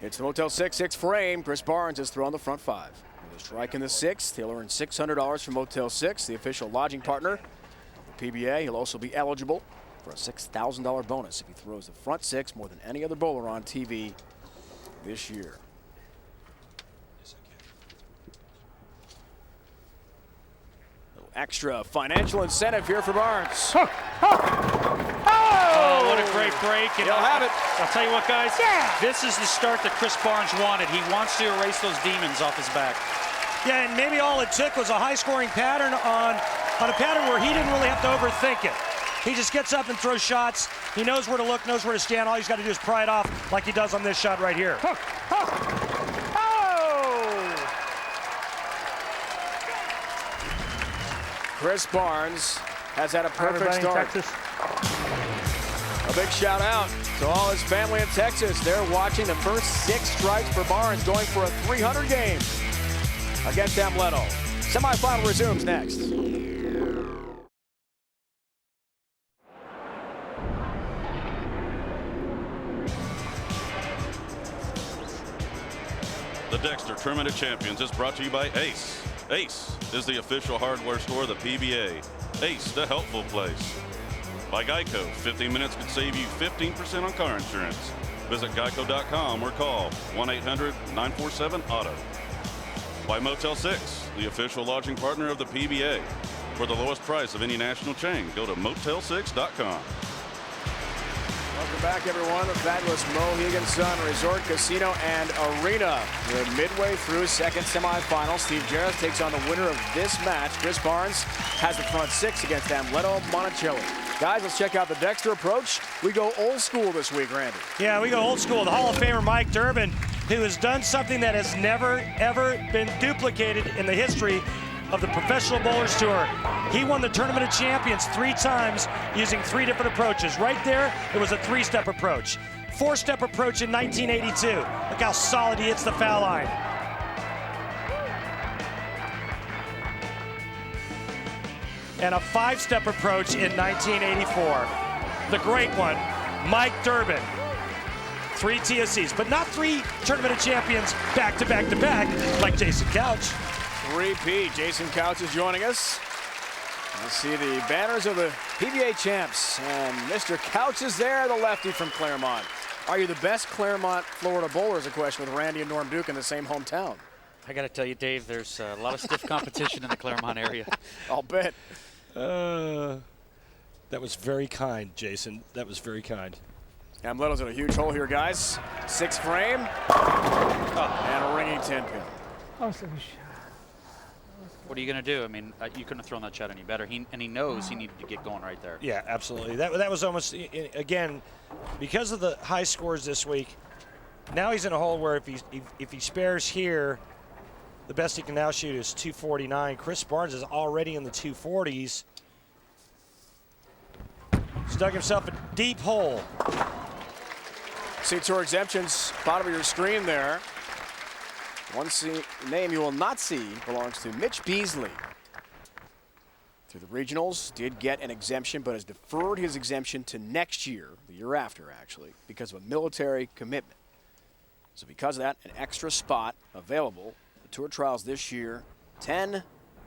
It's the Motel 6 frame. Chris Barnes has thrown the front 5. With a strike in the 6th, he'll earn $600 from Motel 6, the official lodging partner. The PBA, he'll also be eligible for a $6,000 bonus if he throws the front 6 more than any other bowler on TV this year. A little extra financial incentive here for Barnes. Oh, what a great break. And He'll have it. I'll tell you what, guys. This is the start that Chris Barnes wanted. He wants to erase those demons off his back. Yeah, and maybe all it took was a high-scoring pattern on a pattern where he didn't really have to overthink it. He just gets up and throws shots. He knows where to look, knows where to stand. All he's got to do is pry it off like he does on this shot right here. Chris Barnes has had a perfect start. A big shout out to all his family in Texas. They're watching the first 6 strikes for Barnes, going for a 300 game against Amleto. Semifinal resumes next. The Dexter Tournament of Champions is brought to you by Ace. Ace is the official hardware store of the PBA. Ace, the helpful place. By Geico, 15 minutes could save you 15% on car insurance. Visit geico.com or call 1-800-947-AUTO. By Motel 6, the official lodging partner of the PBA. For the lowest price of any national chain, go to motel6.com. Welcome back, everyone. The fabulous Mohegan Sun Resort, Casino, and Arena. We're midway through second semifinal. Steve Jaros takes on the winner of this match. Chris Barnes has the front 6 against Amleto Monacelli. Guys, let's check out the Dexter approach. We go old school this week, Randy. Yeah, we go old school. The Hall of Famer Mike Durbin, who has done something that has never, ever been duplicated in the history of the Professional Bowlers Tour. He won the Tournament of Champions 3 times using 3 different approaches. Right there, it was a 3-step approach. 4-step approach in 1982. Look how solid he hits the foul line. And a 5-step approach in 1984. The great one, Mike Durbin. 3 TOCs, but not 3 Tournament of Champions back to back to back like Jason Couch. 3P. Jason Couch is joining us. Let's see the banners of the PBA champs. And Mr. Couch is there, the lefty from Claremont. Are you the best Claremont, Florida bowler is a question with Randy and Norm Duke in the same hometown? I got to tell you, Dave, there's a lot of stiff competition in the Claremont area. I'll bet. That was very kind, Jason. That was very kind. Amleto's in a huge hole here, guys. 6 frame. And a ringing 10-pin. What are you going to do? I mean, you couldn't have thrown that shot any better. And he knows he needed to get going right there. Yeah, absolutely. That was almost, again, because of the high scores this week, now he's in a hole where if he spares here, the best he can now shoot is 249. Chris Barnes is already in the 240s. He's dug himself a deep hole. See tour exemptions, bottom of your screen there. One name you will not see belongs to Mitch Beasley. Through the regionals, did get an exemption, but has deferred his exemption to next year, the year after actually, because of a military commitment. So because of that, an extra spot available. The tour trials this year, 10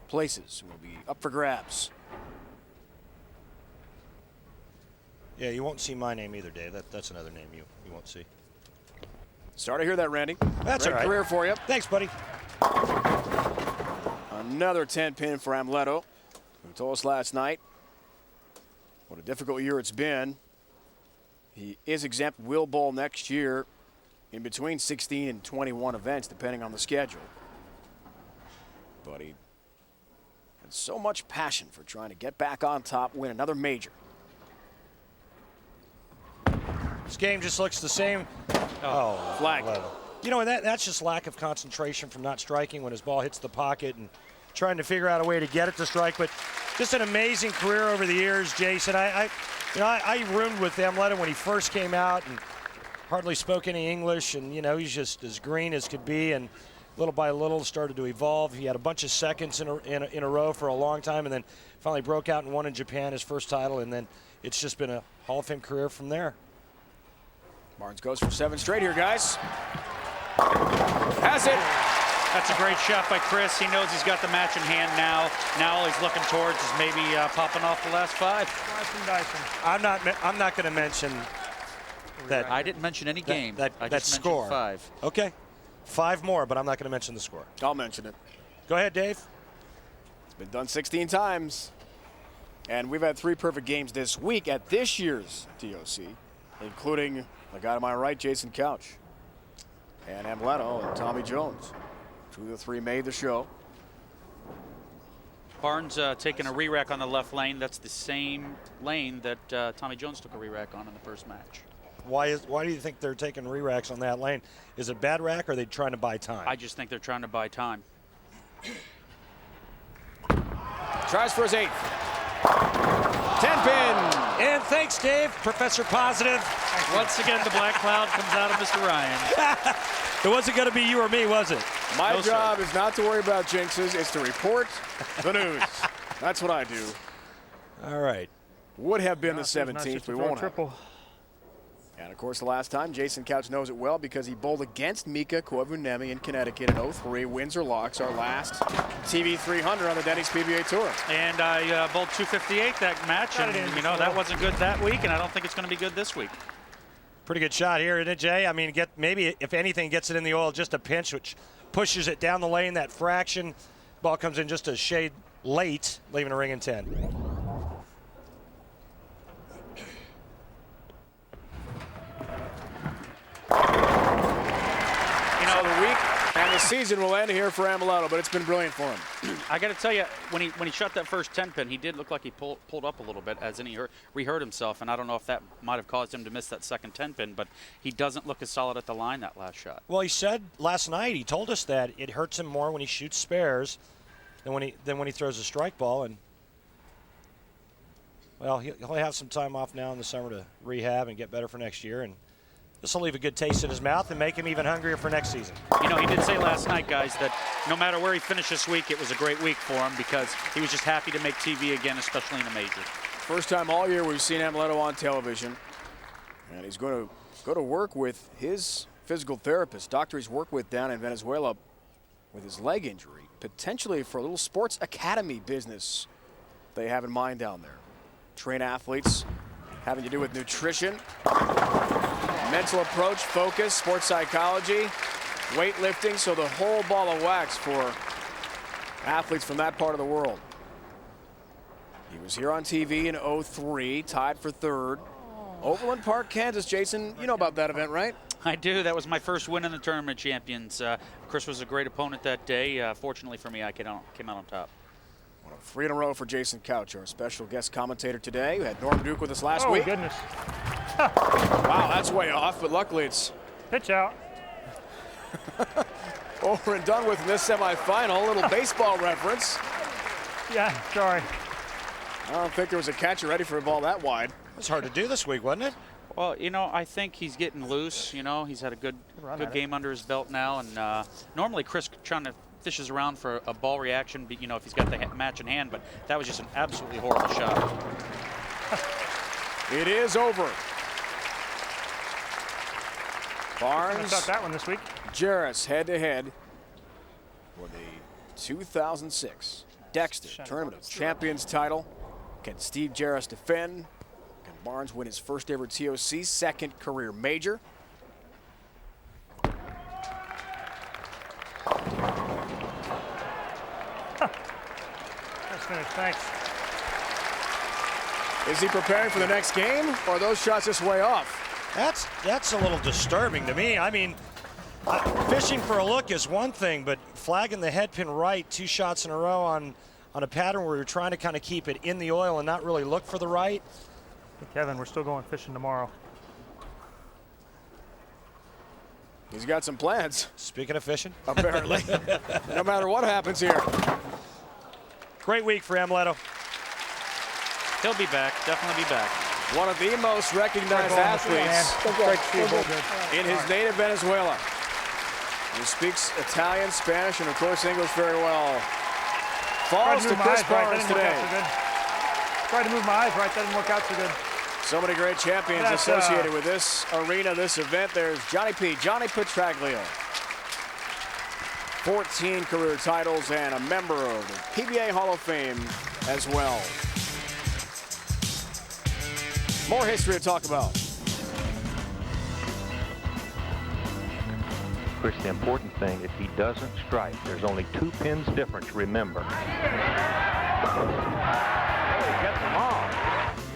places will be up for grabs. Yeah, you won't see my name either, Dave. That's another name you won't see. Sorry to hear that, Randy. That's Great all right. career for you. Thanks, buddy. Another 10-pin for Amleto, who told us last night what a difficult year it's been. He is exempt, will bowl next year in between 16 and 21 events, depending on the schedule. But he had so much passion for trying to get back on top, win another major. This game just looks the same. Oh, flag. You know, that's just lack of concentration from not striking when his ball hits the pocket and trying to figure out a way to get it to strike. But just an amazing career over the years, Jason. I roomed with Amleto when he first came out and hardly spoke any English, and you know, he's just as green as could be, and little by little started to evolve. He had a bunch of seconds in a row for a long time, and then finally broke out and won in Japan, his first title, and then it's just been a Hall of Fame career from there. Barnes goes for 7 straight here, guys. Has it. That's a great shot by Chris. He knows he's got the match in hand now. Now all he's looking towards is maybe popping off the last 5. I'm not going to mention that. I didn't mention any game. I just score. mentioned 5. Okay, 5 more, but I'm not going to mention the score. I'll mention it. Go ahead, Dave. It's been done 16 times. And we've had 3 perfect games this week at this year's TOC, including the guy to my right, Jason Couch, and Amleto and Tommy Jones. 2 of the 3 made the show. Barnes taking a re-rack on the left lane. That's the same lane that Tommy Jones took a re-rack on in the first match. Why do you think they're taking re-racks on that lane? Is it bad rack, or are they trying to buy time? I just think they're trying to buy time. Tries for his 8th. 10-pin. And thanks, Dave. Professor Positive. Once again, the black cloud comes out of Mr. Ryan. It wasn't going to be you or me, was it? My job is not to worry about jinxes. It's to report the news. That's what I do. All right. Would have been the 17th. We won't have. Triple. And, of course, the last time, Jason Couch knows it well because he bowled against Mika Koivuniemi in Connecticut in 03. Wins or locks, our last TV 300 on the Denny's PBA Tour. And I bowled 258 that match, and, you know, that wasn't good that week, and I don't think it's going to be good this week. Pretty good shot here, isn't it, Jay? I mean, maybe, if anything, gets it in the oil, just a pinch, which pushes it down the lane, that fraction. Ball comes in just a shade late, leaving a ring in 10. You know, the week and the the season will end here for Amleto, but it's been brilliant for him. I got to tell you, when he shot that first 10-pin, he did look like he pulled up a little bit, as in he rehurt himself, and I don't know if that might have caused him to miss that second 10-pin, but he doesn't look as solid at the line that last shot. Well, he said last night, he told us that it hurts him more when he shoots spares than when he throws a strike ball, and well, he'll have some time off now in the summer to rehab and get better for next year, and this will leave a good taste in his mouth and make him even hungrier for next season. You know, he did say last night, guys, that no matter where he finished this week, it was a great week for him because he was just happy to make TV again, especially in a major. First time all year we've seen Amleto on television, and he's going to go to work with his physical therapist, doctor he's worked with down in Venezuela with his leg injury, potentially for a little sports academy business they have in mind down there. Train athletes having to do with nutrition, mental approach, focus, sports psychology, weightlifting, so the whole ball of wax for athletes from that part of the world. He was here on TV in '03, tied for third. Overland Park, Kansas. Jason, you know about that event, right? I do. That was my first win in the Tournament of Champions. Chris was a great opponent that day. Fortunately for me, I came out on top. 3 in a row for Jason Couch, our special guest commentator today. We had Norm Duke with us last week. Oh, goodness. Wow, that's way off, but luckily it's... Pitch out. Over and done with in this semifinal. A little baseball reference. Yeah, sorry. I don't think there was a catcher ready for a ball that wide. It was hard to do this week, wasn't it? Well, you know, I think he's getting loose. You know, he's had a good game under his belt now. And normally Chris trying to fishes around for a ball reaction, you know, if he's got the match in hand, but that was just an absolutely horrible shot. It is over. Barnes got that one this week. Jaros head-to-head for the 2006 Dexter Tournament of Champions title. Can Steve Jaros defend? Can Barnes win his first ever TOC, second career major? Nice finish, thanks. Is he preparing for the next game, or are those shots just way off? That's a little disturbing to me. I mean, fishing for a look is one thing, but flagging the head pin right 2 shots in a row on a pattern where you're trying to kind of keep it in the oil and not really look for the right. Hey, Kevin, we're still going fishing tomorrow. He's got some plans. Speaking of fishing. Apparently. No matter what happens here. Great week for Amleto. He'll be back, definitely be back. One of the most recognized athletes in his native Venezuela. He speaks Italian, Spanish, and of course English very well. Falls to Chris Barnes today. Tried to move my eyes right, that didn't work out so good. So many great champions associated with this arena, this event. There's Johnny Petraglio. 14 career titles and a member of the PBA Hall of Fame as well. More history to talk about. Chris, the important thing, if he doesn't strike, there's only 2 pins difference, remember.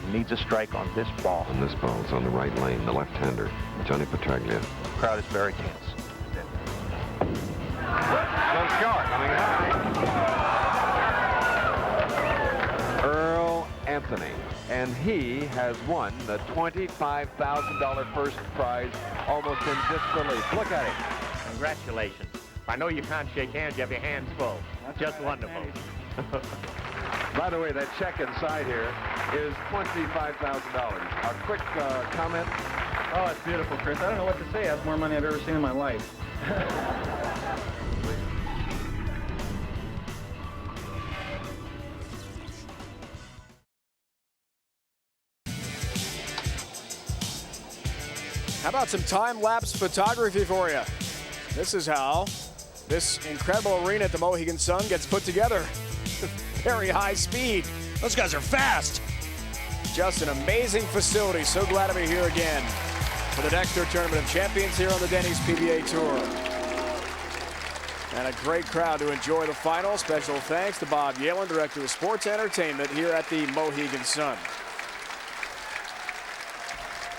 He needs a strike on this ball. And this ball's on the right lane, the left-hander, Johnny Petraglio. The crowd is very tense. Goes short, coming high. Earl Anthony, and he has won the $25,000 first prize almost in disbelief. Look at him. Congratulations. I know you can't shake hands, you have your hands full. Just wonderful. By the way, that check inside here is $25,000. A quick comment? Oh, it's beautiful, Chris. I don't know what to say. That's more money I've ever seen in my life. How about some time-lapse photography for you? This is how this incredible arena at the Mohegan Sun gets put together. Very high speed. Those guys are fast. Just an amazing facility. So glad to be here again for the Dexter Tournament of Champions here on the Denny's PBA Tour. And a great crowd to enjoy the final. Special thanks to Bob Yalen, Director of Sports Entertainment here at the Mohegan Sun.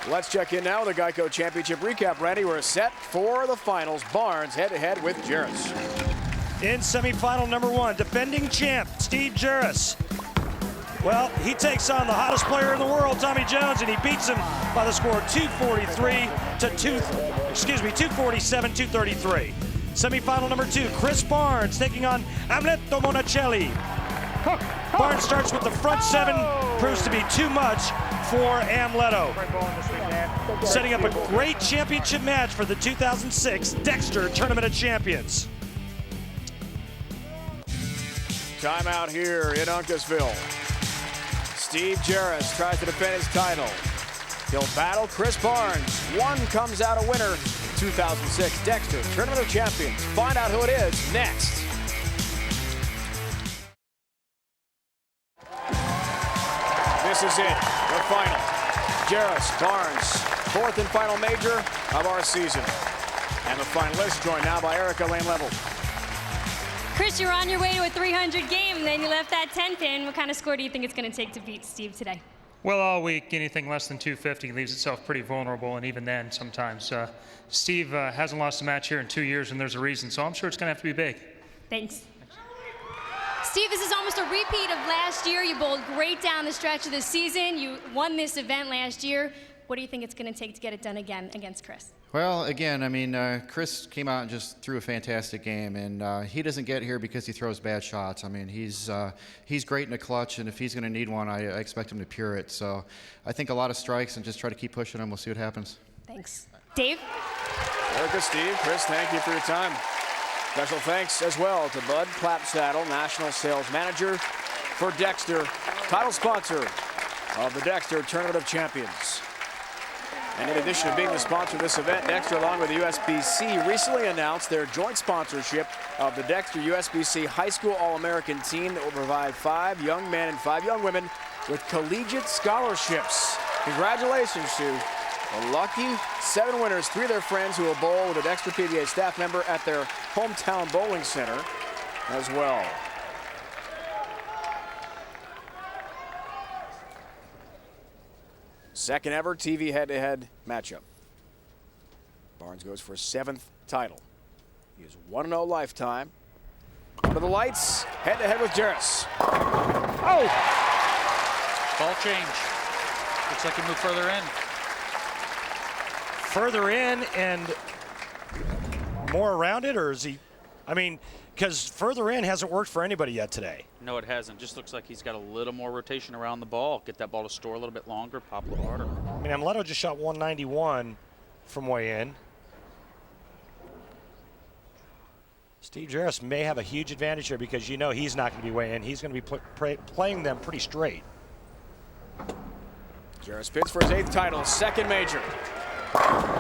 Let's check in now with the Geico Championship recap. Randy, we're set for the finals. Barnes head-to-head with Jaros. In semifinal number 1, defending champ Steve Jaros. Well, he takes on the hottest player in the world, Tommy Jones, and he beats him by the score 247-233. Semifinal number 2, Chris Barnes taking on Amleto Monacelli. Barnes starts with the front 7, proves to be too much for Amleto. Setting up a great championship match for the 2006 Dexter Tournament of Champions. Timeout here in Uncasville. Steve Jaros tries to defend his title. He'll battle Chris Barnes. One comes out a winner. 2006 Dexter Tournament of Champions. Find out who it is next. This is it, the final. Jaros, Barnes, 4th and final major of our season. And the finalists joined now by Erica Lane Level. Chris, you're on your way to a 300 game, and then you left that 10 pin. What kind of score do you think it's going to take to beat Steve today? Well, all week, anything less than 250 leaves itself pretty vulnerable, and even then, sometimes. Steve hasn't lost a match here in 2 years, and there's a reason, so I'm sure it's going to have to be big. Thanks. Steve, this is almost a repeat of last year. You bowled great down the stretch of the season. You won this event last year. What do you think it's going to take to get it done again against Chris? Well, again, I mean, Chris came out and just threw a fantastic game, and he doesn't get here because he throws bad shots. I mean, he's great in the clutch, and if he's going to need one, I expect him to pure it. So I think a lot of strikes and just try to keep pushing him. We'll see what happens. Thanks. Dave? Erica, Steve, Chris, thank you for your time. Special thanks as well to Bud Clapsaddle, National Sales Manager for Dexter, title sponsor of the Dexter Tournament of Champions. And in addition to being the sponsor of this event, Dexter, along with the USBC, recently announced their joint sponsorship of the Dexter USBC High School All-American team that will provide 5 young men and 5 young women with collegiate scholarships. Congratulations to the lucky 7 winners, 3 of their friends who will bowl with a Dexter PBA staff member at their hometown bowling center as well. Second ever TV head-to-head matchup. Barnes goes for his 7th title. He is 1-0 lifetime. Under the lights, head-to-head with Jaros. Oh! Ball change. Looks like he moved further in. Further in and more around it, or is he? I mean, because further in hasn't worked for anybody yet today. No, it hasn't. Just looks like he's got a little more rotation around the ball. Get that ball to store a little bit longer, pop a little harder. I mean, Amleto just shot 191 from way in. Steve Jaros may have a huge advantage here because you know he's not going to be way in. He's going to be playing them pretty straight. Jaros bids for his 8th title, 2nd major.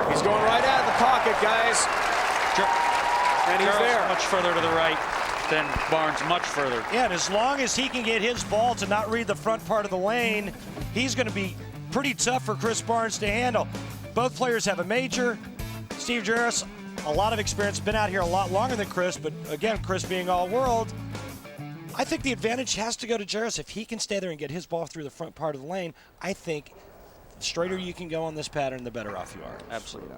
He's going right out of the pocket, guys. And he's there. Much further to the right than Barnes, much further. Yeah, and as long as he can get his ball to not read the front part of the lane, he's going to be pretty tough for Chris Barnes to handle. Both players have a major. Steve Jaros, a lot of experience, been out here a lot longer than Chris, but again, Chris being all-world, I think the advantage has to go to Jaros. If he can stay there and get his ball through the front part of the lane, I think the straighter you can go on this pattern, the better off you are. Absolutely.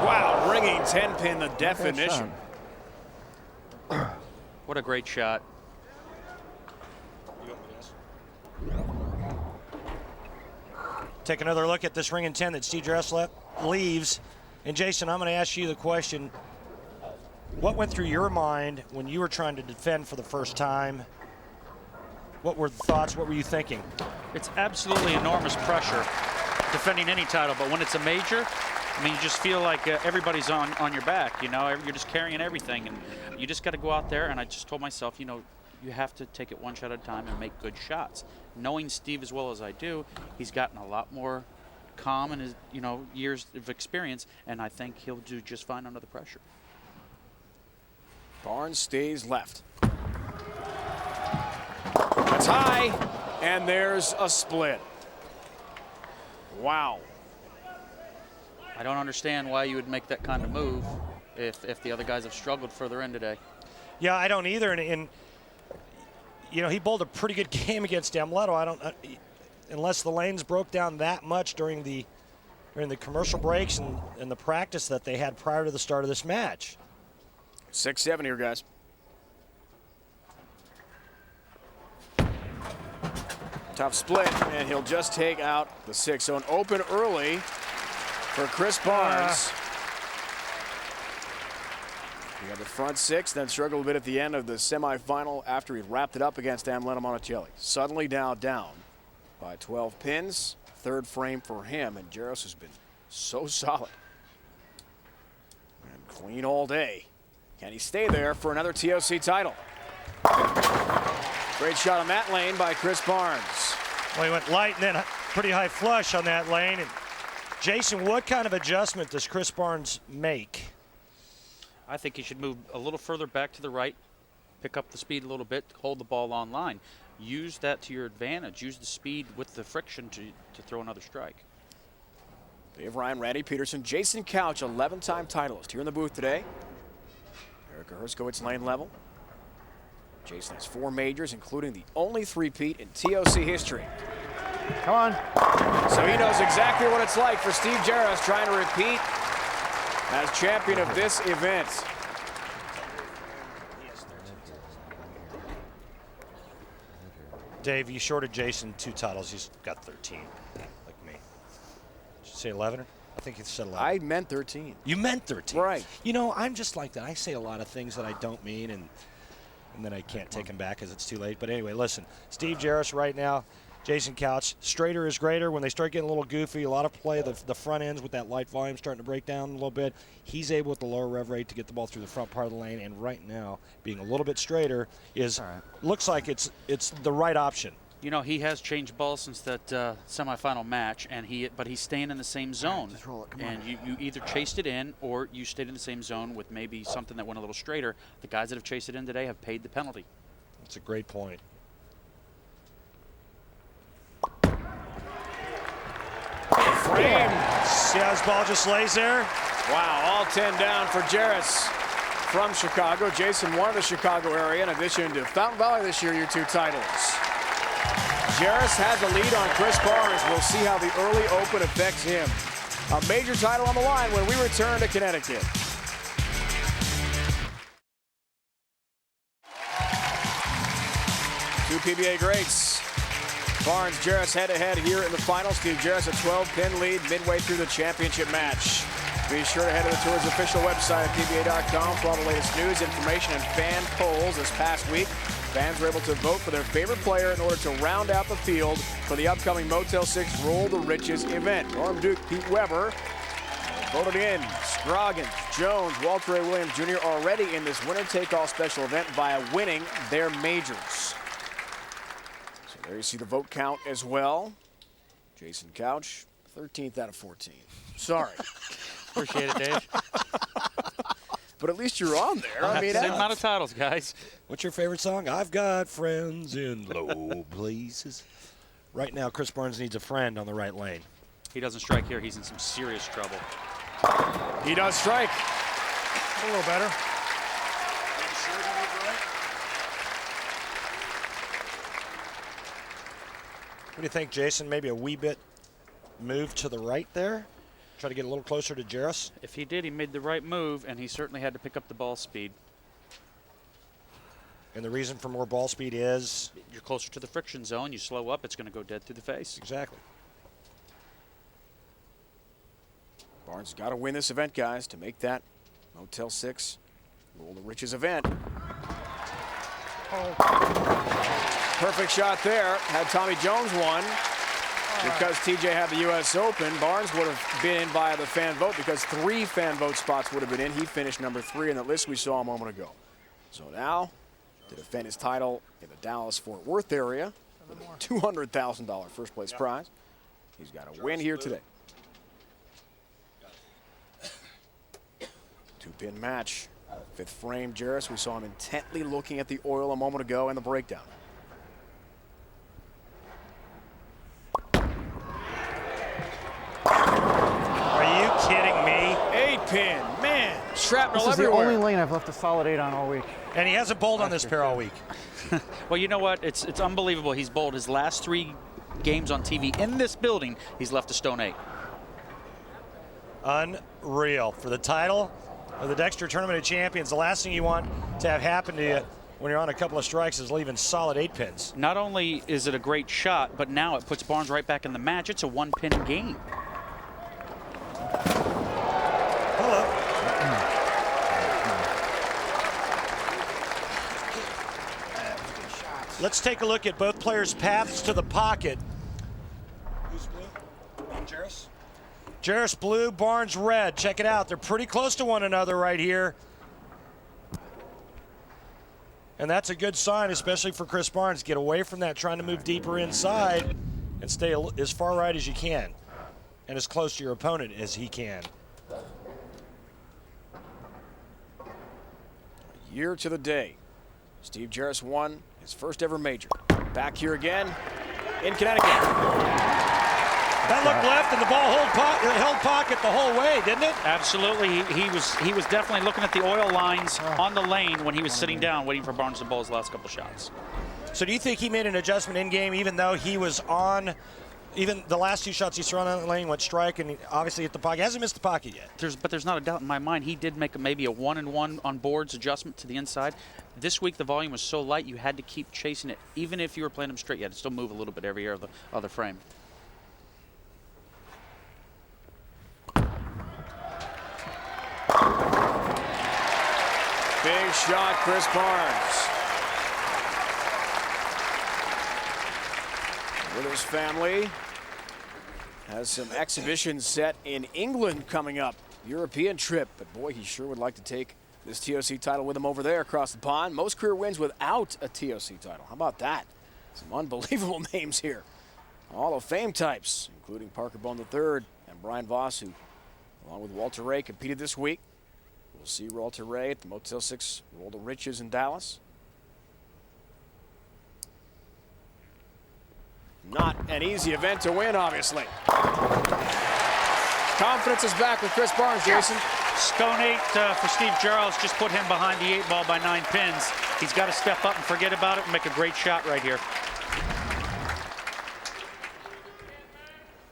Wow, ringing 10-pin, the definition. What a great shot. Take another look at this ring and 10 that Steve Jaros leaves. And Jason, I'm going to ask you the question. What went through your mind when you were trying to defend for the first time? What were the thoughts? What were you thinking? It's absolutely enormous pressure defending any title, but when it's a major, I mean, you just feel like everybody's on your back, you know, you're just carrying everything, and you just got to go out there, and I just told myself, you know, you have to take it one shot at a time and make good shots. Knowing Steve as well as I do, he's gotten a lot more calm in his, you know, years of experience, and I think he'll do just fine under the pressure. Barnes stays left. That's high, and there's a split. Wow. I don't understand why you would make that kind of move. if the other guys have struggled further in today. Yeah, I don't either. And you know, he bowled a pretty good game against Amleto. I don't, unless the lanes broke down that much during the commercial breaks and the practice that they had prior to the start of this match. 6-7 here, guys. Tough split, and he'll just take out the 6. So an open early for Chris Barnes. He had the front 6, then struggled a bit at the end of the semifinal after he wrapped it up against Amleto Monacelli. Suddenly now down by 12 pins. Third frame for him, and Jaros has been so solid. And clean all day. Can he stay there for another TOC title? Great shot on that lane by Chris Barnes. Well, he went light and then pretty high flush on that lane. And Jason, what kind of adjustment does Chris Barnes make? I think he should move a little further back to the right, pick up the speed a little bit, hold the ball on line. Use that to your advantage. Use the speed with the friction to throw another strike. Dave Ryan, Randy Peterson, Jason Couch, 11-time titleist here in the booth today. Erica Herskowitz lane level. Jason has 4 majors, including the only three-peat in TOC history. Come on. So he knows exactly what it's like for Steve Jaros trying to repeat as champion of this event. Dave, you shorted Jason 2 titles. He's got 13, like me. Did you say 11? I think you said 11. I meant 13. You meant 13? Right. You know, I'm just like that. I say a lot of things that I don't mean, and then I can't take them back because it's too late. But anyway, listen, Steve Jaros right now, Jason Couch, straighter is greater. When they start getting a little goofy, a lot of play, the front ends with that light volume starting to break down a little bit. He's able with the lower rev rate to get the ball through the front part of the lane, and right now, being a little bit straighter is looks like it's the right option. You know, he has changed balls since that semifinal match, and but he's staying in the same zone. Just roll it. Come and you either chased it in or you stayed in the same zone with maybe something that went a little straighter. The guys that have chased it in today have paid the penalty. That's a great point. Frame. See how his ball just lays there? Wow, all 10 down for Jaros from Chicago. Jason won the Chicago area in addition to Fountain Valley this year, your 2 titles. Jaros has a lead on Chris Barnes. We'll see how the early open affects him. A major title on the line when we return to Connecticut. Two PBA greats. Barnes, Jaros head-to-head here in the final. Steve Jaros a 12-pin lead midway through the championship match. Be sure to head to the Tour's official website at PBA.com for all the latest news, information, and fan polls. This past week, fans were able to vote for their favorite player in order to round out the field for the upcoming Motel 6 Roll the Riches event. Norm Duke, Pete Weber voted in. Scroggins, Jones, Walter A. Williams Jr. already in this winner-take-all special event via winning their majors. So there you see the vote count as well. Jason Couch, 13th out of 14. Sorry. Appreciate it, Dave. But at least you're on there. I mean, same amount of titles, guys. What's your favorite song? I've got friends in low places. Right now, Chris Barnes needs a friend on the right lane. He doesn't strike here. He's in some serious trouble. He does strike. A little better. What do you think, Jason? Maybe a wee bit move to the right there? Try to get a little closer to Jaros? If he did, he made the right move, and he certainly had to pick up the ball speed. And the reason for more ball speed is? You're closer to the friction zone. You slow up, it's going to go dead through the face. Exactly. Barnes got to win this event, guys, to make that Motel 6 Roll the Riches event. Perfect shot there. Had Tommy Jones won. Because TJ had the U.S. Open, Barnes would have been in via the fan vote because 3 fan vote spots would have been in. He finished number 3 in the list we saw a moment ago. So now, to defend his title in the Dallas-Fort Worth area, with a $200,000 first place prize, he's got to win here today. 2-pin match. 5th frame, Jaros. We saw him intently looking at the oil a moment ago in the breakdown. Are you kidding me? 8-pin, man. shrapnel This is everywhere. the only lane I've left a solid 8 on all week. And he hasn't bowled on this pair all week. Well, you know what? It's unbelievable. He's bowled his last 3 games on TV in this building. He's left a stone 8. Unreal. For the title of the Dexter Tournament of Champions, the last thing you want to have happen to you when you're on a couple of strikes is leaving solid 8 pins. Not only is it a great shot, but now it puts Barnes right back in the match. It's a 1-pin game. Hello. Let's take a look at both players' paths to the pocket. Who's blue? Jaros? Jaros blue, Barnes red. Check it out. They're pretty close to one another right here. And that's a good sign, especially for Chris Barnes. Get away from that, trying to move deeper inside and stay as far right as you can and as close to your opponent as he can. A year to the day. Steve Jaros won his first ever major. Back here again in Connecticut. That looked left, and the ball held pocket the whole way, didn't it? Absolutely. He was definitely looking at the oil lines on the lane when he was sitting down, waiting for Barnes to bowl his last couple shots. So do you think he made an adjustment in game, even though he was on, even the last 2 shots he's thrown on the lane went strike, and he obviously hit the pocket? He hasn't missed the pocket yet. But there's not a doubt in my mind. He did make maybe a 1-and-1 on boards adjustment to the inside. This week the volume was so light you had to keep chasing it. Even if you were playing him straight, you had to still move a little bit every year of the other frame. Big shot, Chris Barnes. With his family. Has some exhibitions set in England coming up. European trip. But boy, he sure would like to take this TOC title with him over there across the pond. Most career wins without a TOC title. How about that? Some unbelievable names here. Hall of Fame types, including Parker Bone III and Brian Voss, who, along with Walter Ray, competed this week. We'll see Walter Ray at the Motel 6 Roll to Riches in Dallas. Not an easy event to win, obviously. Confidence is back with Chris Barnes, Jason. Stone 8 for Steve Jaros. Just put him behind the 8 ball by 9 pins. He's got to step up and forget about it and make a great shot right here.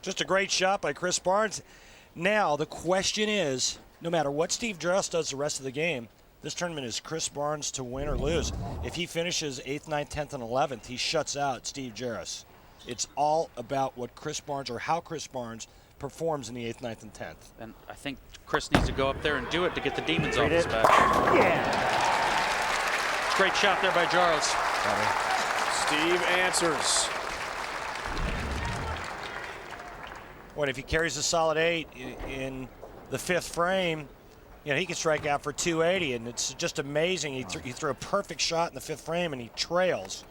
Just a great shot by Chris Barnes. Now, the question is, no matter what Steve Jaros does the rest of the game, this tournament is Chris Barnes to win or lose. If he finishes 8th, 9th, 10th, and 11th, he shuts out Steve Jaros. It's all about what Chris Barnes, or how Chris Barnes, performs in the 8th, 9th, and 10th. And I think Chris needs to go up there and do it to get the demons off his back. Yeah. Great shot there by Jaros. Steve answers. Well, if he carries a solid 8 in the 5th frame, you know, he can strike out for 280, and it's just amazing. He threw a perfect shot in the 5th frame, and he trails.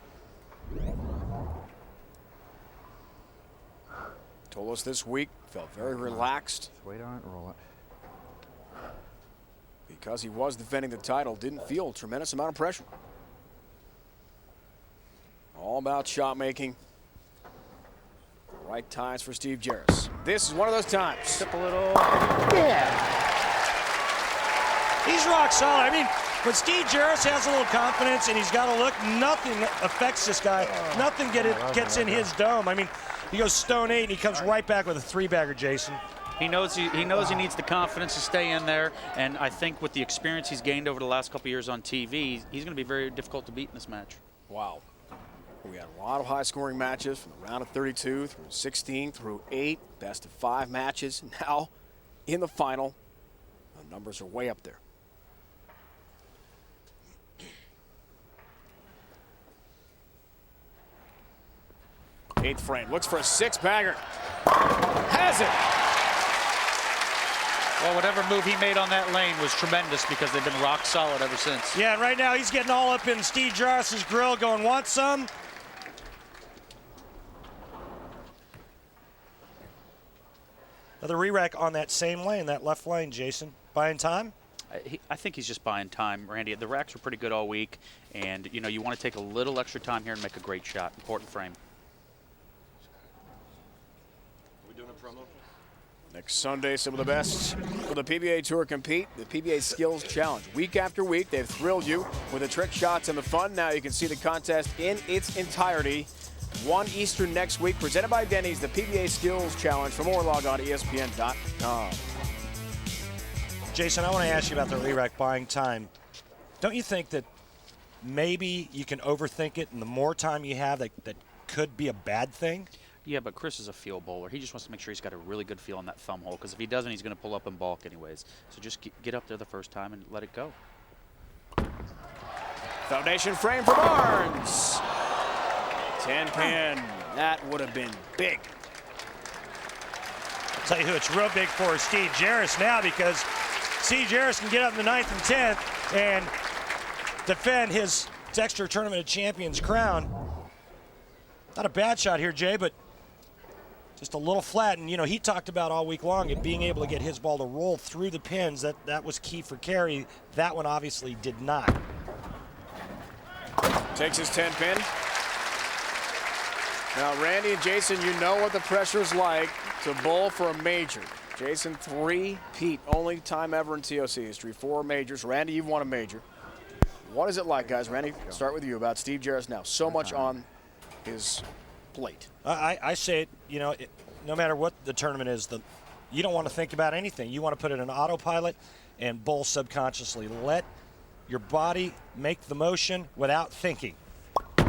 Told us this week, felt very relaxed. Just wait on it and roll it. Because he was defending the title, didn't feel a tremendous amount of pressure. All about shot making. Right times for Steve Jaros. This is one of those times. Step a little. Yeah. He's rock solid. I mean, when Steve Jaros has a little confidence and he's got a look, nothing affects this guy. Nothing gets in his dome. I mean, he goes stone 8 and he comes right back with a 3-bagger, Jason. He knows he needs the confidence to stay in there, and I think with the experience he's gained over the last couple years on TV, he's going to be very difficult to beat in this match. Wow. We had a lot of high-scoring matches from the round of 32 through 16 through 8, best of 5 matches. Now, in the final, the numbers are way up there. Eighth frame, looks for a 6-bagger. Has it! Well, whatever move he made on that lane was tremendous because they've been rock solid ever since. Yeah, and right now he's getting all up in Steve Jaros' grill going, want some? Another re-rack on that same lane, that left lane, Jason. Buying time? I think he's just buying time, Randy. The racks were pretty good all week, and you know you want to take a little extra time here and make a great shot. Important frame. Are we doing a promo? Next Sunday, some of the best for the PBA Tour compete. The PBA Skills Challenge. Week after week, they've thrilled you with the trick shots and the fun. Now you can see the contest in its entirety. 1 Eastern next week, presented by Denny's, the PBA Skills Challenge. For more, log on to ESPN.com. Jason, I want to ask you about the re-rack buying time. Don't you think that maybe you can overthink it, and the more time you have, that could be a bad thing? Yeah, but Chris is a feel bowler. He just wants to make sure he's got a really good feel on that thumb hole, because if he doesn't, he's going to pull up and balk anyways. So just get up there the first time and let it go. Foundation frame for Barnes. 10-pin. That would have been big. I'll tell you who it's real big for is Steve Jaros now, because Steve Jaros can get up in the 9th and 10th and defend his Dexter Tournament of Champions crown. Not a bad shot here, Jay, but just a little flat. And, you know, he talked about all week long it being able to get his ball to roll through the pins. That was key for Carey. That one obviously did not. Takes his 10-pin. Now, Randy and Jason, you know what the pressure's like to bowl for a major. Jason, 3-peat, only time ever in TOC history, 4 majors. Randy, you've won a major. What is it like, guys? Randy, start with you about Steve Jaros now. So much on his plate. I say it, you know, no matter what the tournament is, you don't want to think about anything. You want to put it in autopilot and bowl subconsciously. Let your body make the motion without thinking. Are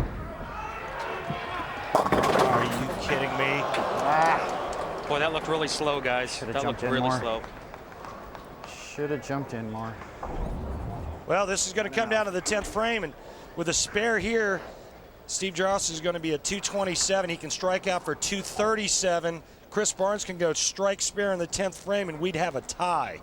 you kidding me? Boy, that looked really slow, guys. That looked really slow. Should have jumped in more. Well, this is going to come down to the 10th frame, and with a spare here, Steve Jaros is going to be a 227. He can strike out for 237. Chris Barnes can go strike spare in the 10th frame, and we'd have a tie.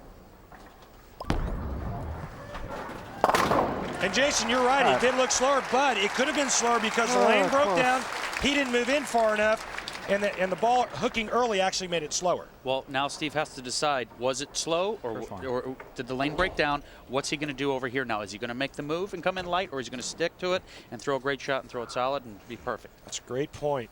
And Jason, you're right. It did look slower, but it could have been slower because the lane broke down. He didn't move in far enough, and the ball hooking early actually made it slower. Well, now Steve has to decide, was it slow or did the lane break down? What's he going to do over here now? Is he going to make the move and come in light, or is he going to stick to it and throw a great shot and throw it solid and be perfect? That's a great point.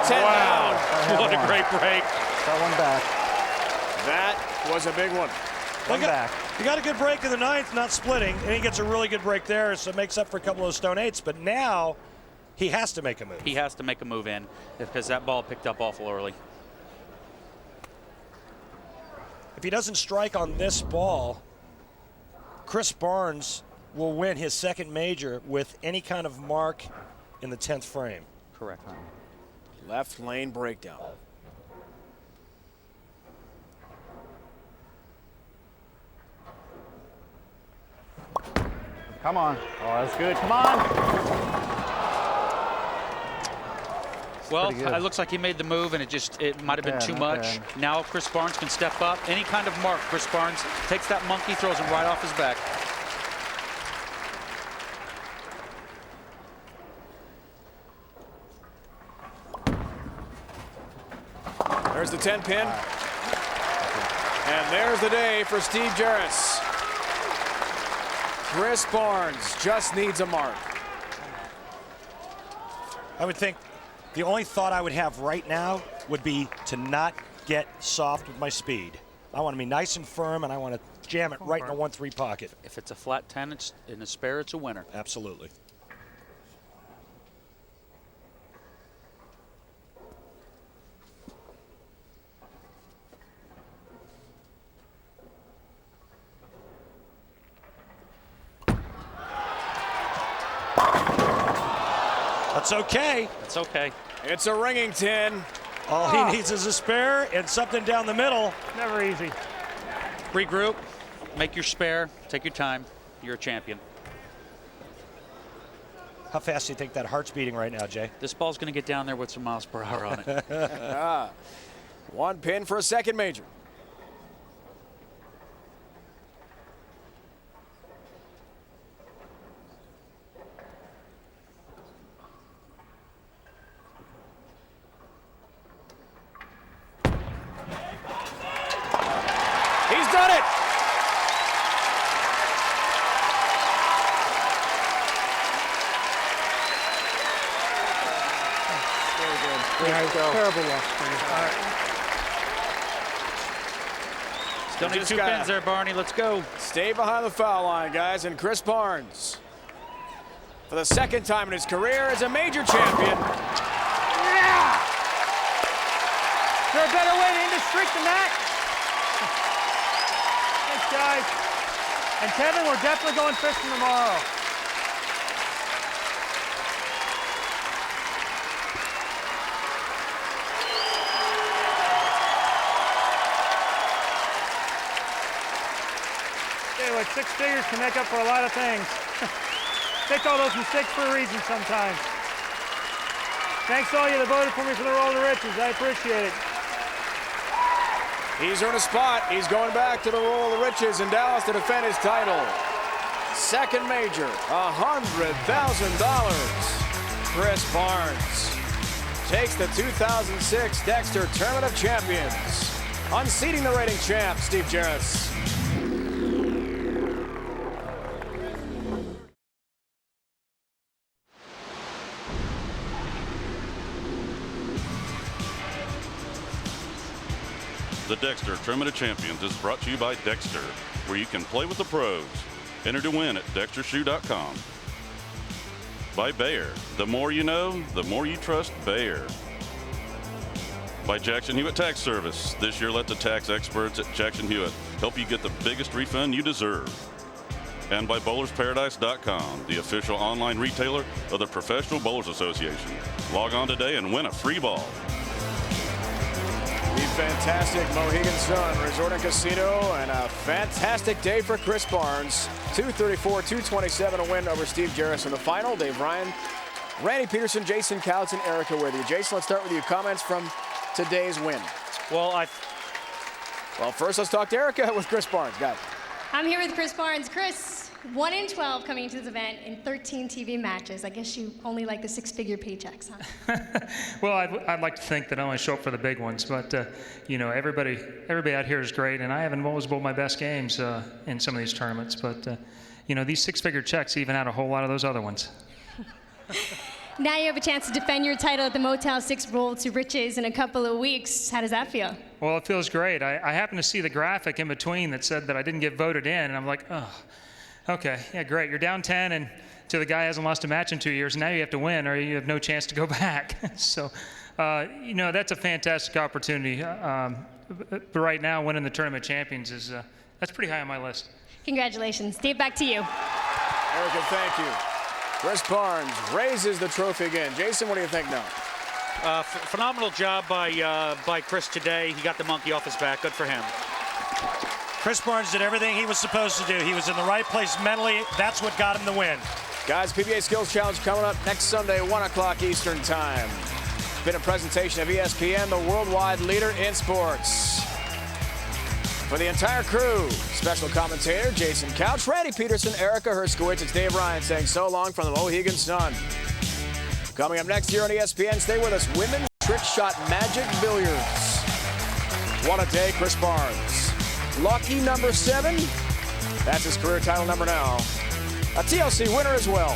Wow, what a great break. Got one back. That was a big one. He got a good break in the 9th, not splitting, and he gets a really good break there, so it makes up for a couple of those stone 8s. But now he has to make a move. He has to make a move in because that ball picked up awful early. If he doesn't strike on this ball, Chris Barnes will win his 2nd major with any kind of mark in the 10th frame. Correct. Left lane breakdown. Come on. Oh, that's good. Come on. Well, it looks like he made the move, and it might have been too much. Now Chris Barnes can step up. Any kind of mark, Chris Barnes takes that monkey, throws him right off his back. There's the 10-pin. And there's the day for Steve Jaros. Chris Barnes just needs a mark. I would think the only thought I would have right now would be to not get soft with my speed. I want to be nice and firm, and I want to jam it right in the 1-3 pocket. If it's a flat 10 it's in a spare, it's a winner. Absolutely. That's okay. It's okay. It's a ringing 10. All he needs is a spare and something down the middle. Never easy. Regroup, make your spare, take your time. You're a champion. How fast do you think that heart's beating right now, Jay? This ball's going to get down there with some miles per hour on it. 1 pin for a 2nd major. right, terrible luck. All right. Still need 2 pins there, Barney. Let's go. Stay behind the foul line, guys. And Chris Barnes, for the 2nd time in his career, is a major champion. Yeah! Is there a better way to end the streak than that? Thanks, guys. And Kevin, we're definitely going fishing tomorrow. Like 6 figures can make up for a lot of things. Take all those mistakes for a reason sometimes. Thanks to all you that voted for me for the Roll to Riches. I appreciate it. He's earned a spot. He's going back to the Roll of the Riches in Dallas to defend his title. 2nd major, $100,000. Chris Barnes takes the 2006 Dexter Tournament of Champions, unseating the reigning champ, Steve Jaros. The Dexter Tournament of Champions is brought to you by Dexter, where you can play with the pros. Enter to win at dextershoe.com. By Bayer, the more you know, the more you trust Bayer. By Jackson Hewitt Tax Service. This year, let the tax experts at Jackson Hewitt help you get the biggest refund you deserve. And by bowlersparadise.com, the official online retailer of the Professional Bowlers Association. Log on today and win a free ball. The fantastic Mohegan Sun Resort and Casino, and a fantastic day for Chris Barnes. 234-227, a win over Steve Jaros in the final. Dave Ryan, Randy Peterson, Jason Couch, and Erica with you. Jason, let's start with you. Comments from today's win. Well, first let's talk to Erica with Chris Barnes. Got it. I'm here with Chris Barnes. Chris, 1 in 12 coming into this event in 13 TV matches. I guess you only like the 6-figure paychecks, huh? Well, I'd like to think that I only show up for the big ones, but you know, everybody out here is great, and I haven't always bowled my best games in some of these tournaments, but you know, these 6-figure checks even out a whole lot of those other ones. Now you have a chance to defend your title at the Motel 6 Roll to Riches in a couple of weeks. How does that feel? Well, it feels great. I happened to see the graphic in between that said that I didn't get voted in, and I'm like, oh, okay, yeah, great. You're down 10, and to the guy who hasn't lost a match in 2 years, now you have to win, or you have no chance to go back. So, you know, that's a fantastic opportunity. But right now, winning the Tournament of Champions is that's pretty high on my list. Congratulations. Dave, back to you. Erica, thank you. Chris Barnes raises the trophy again. Jason, what do you think now? Phenomenal job by Chris today. He got the monkey off his back. Good for him. Chris Barnes did everything he was supposed to do. He was in the right place mentally. That's what got him the win. Guys, PBA Skills Challenge coming up next Sunday, 1 o'clock Eastern Time. Been a presentation of ESPN, the worldwide leader in sports. For the entire crew, special commentator Jason Couch, Randy Peterson, Erica Herskowitz, it's Dave Ryan saying so long from the Mohegan Sun. Coming up next year on ESPN, stay with us. Women's Trick Shot Magic Billiards. What a day, Chris Barnes. Lucky number 7. That's his career title number now. A TLC winner as well.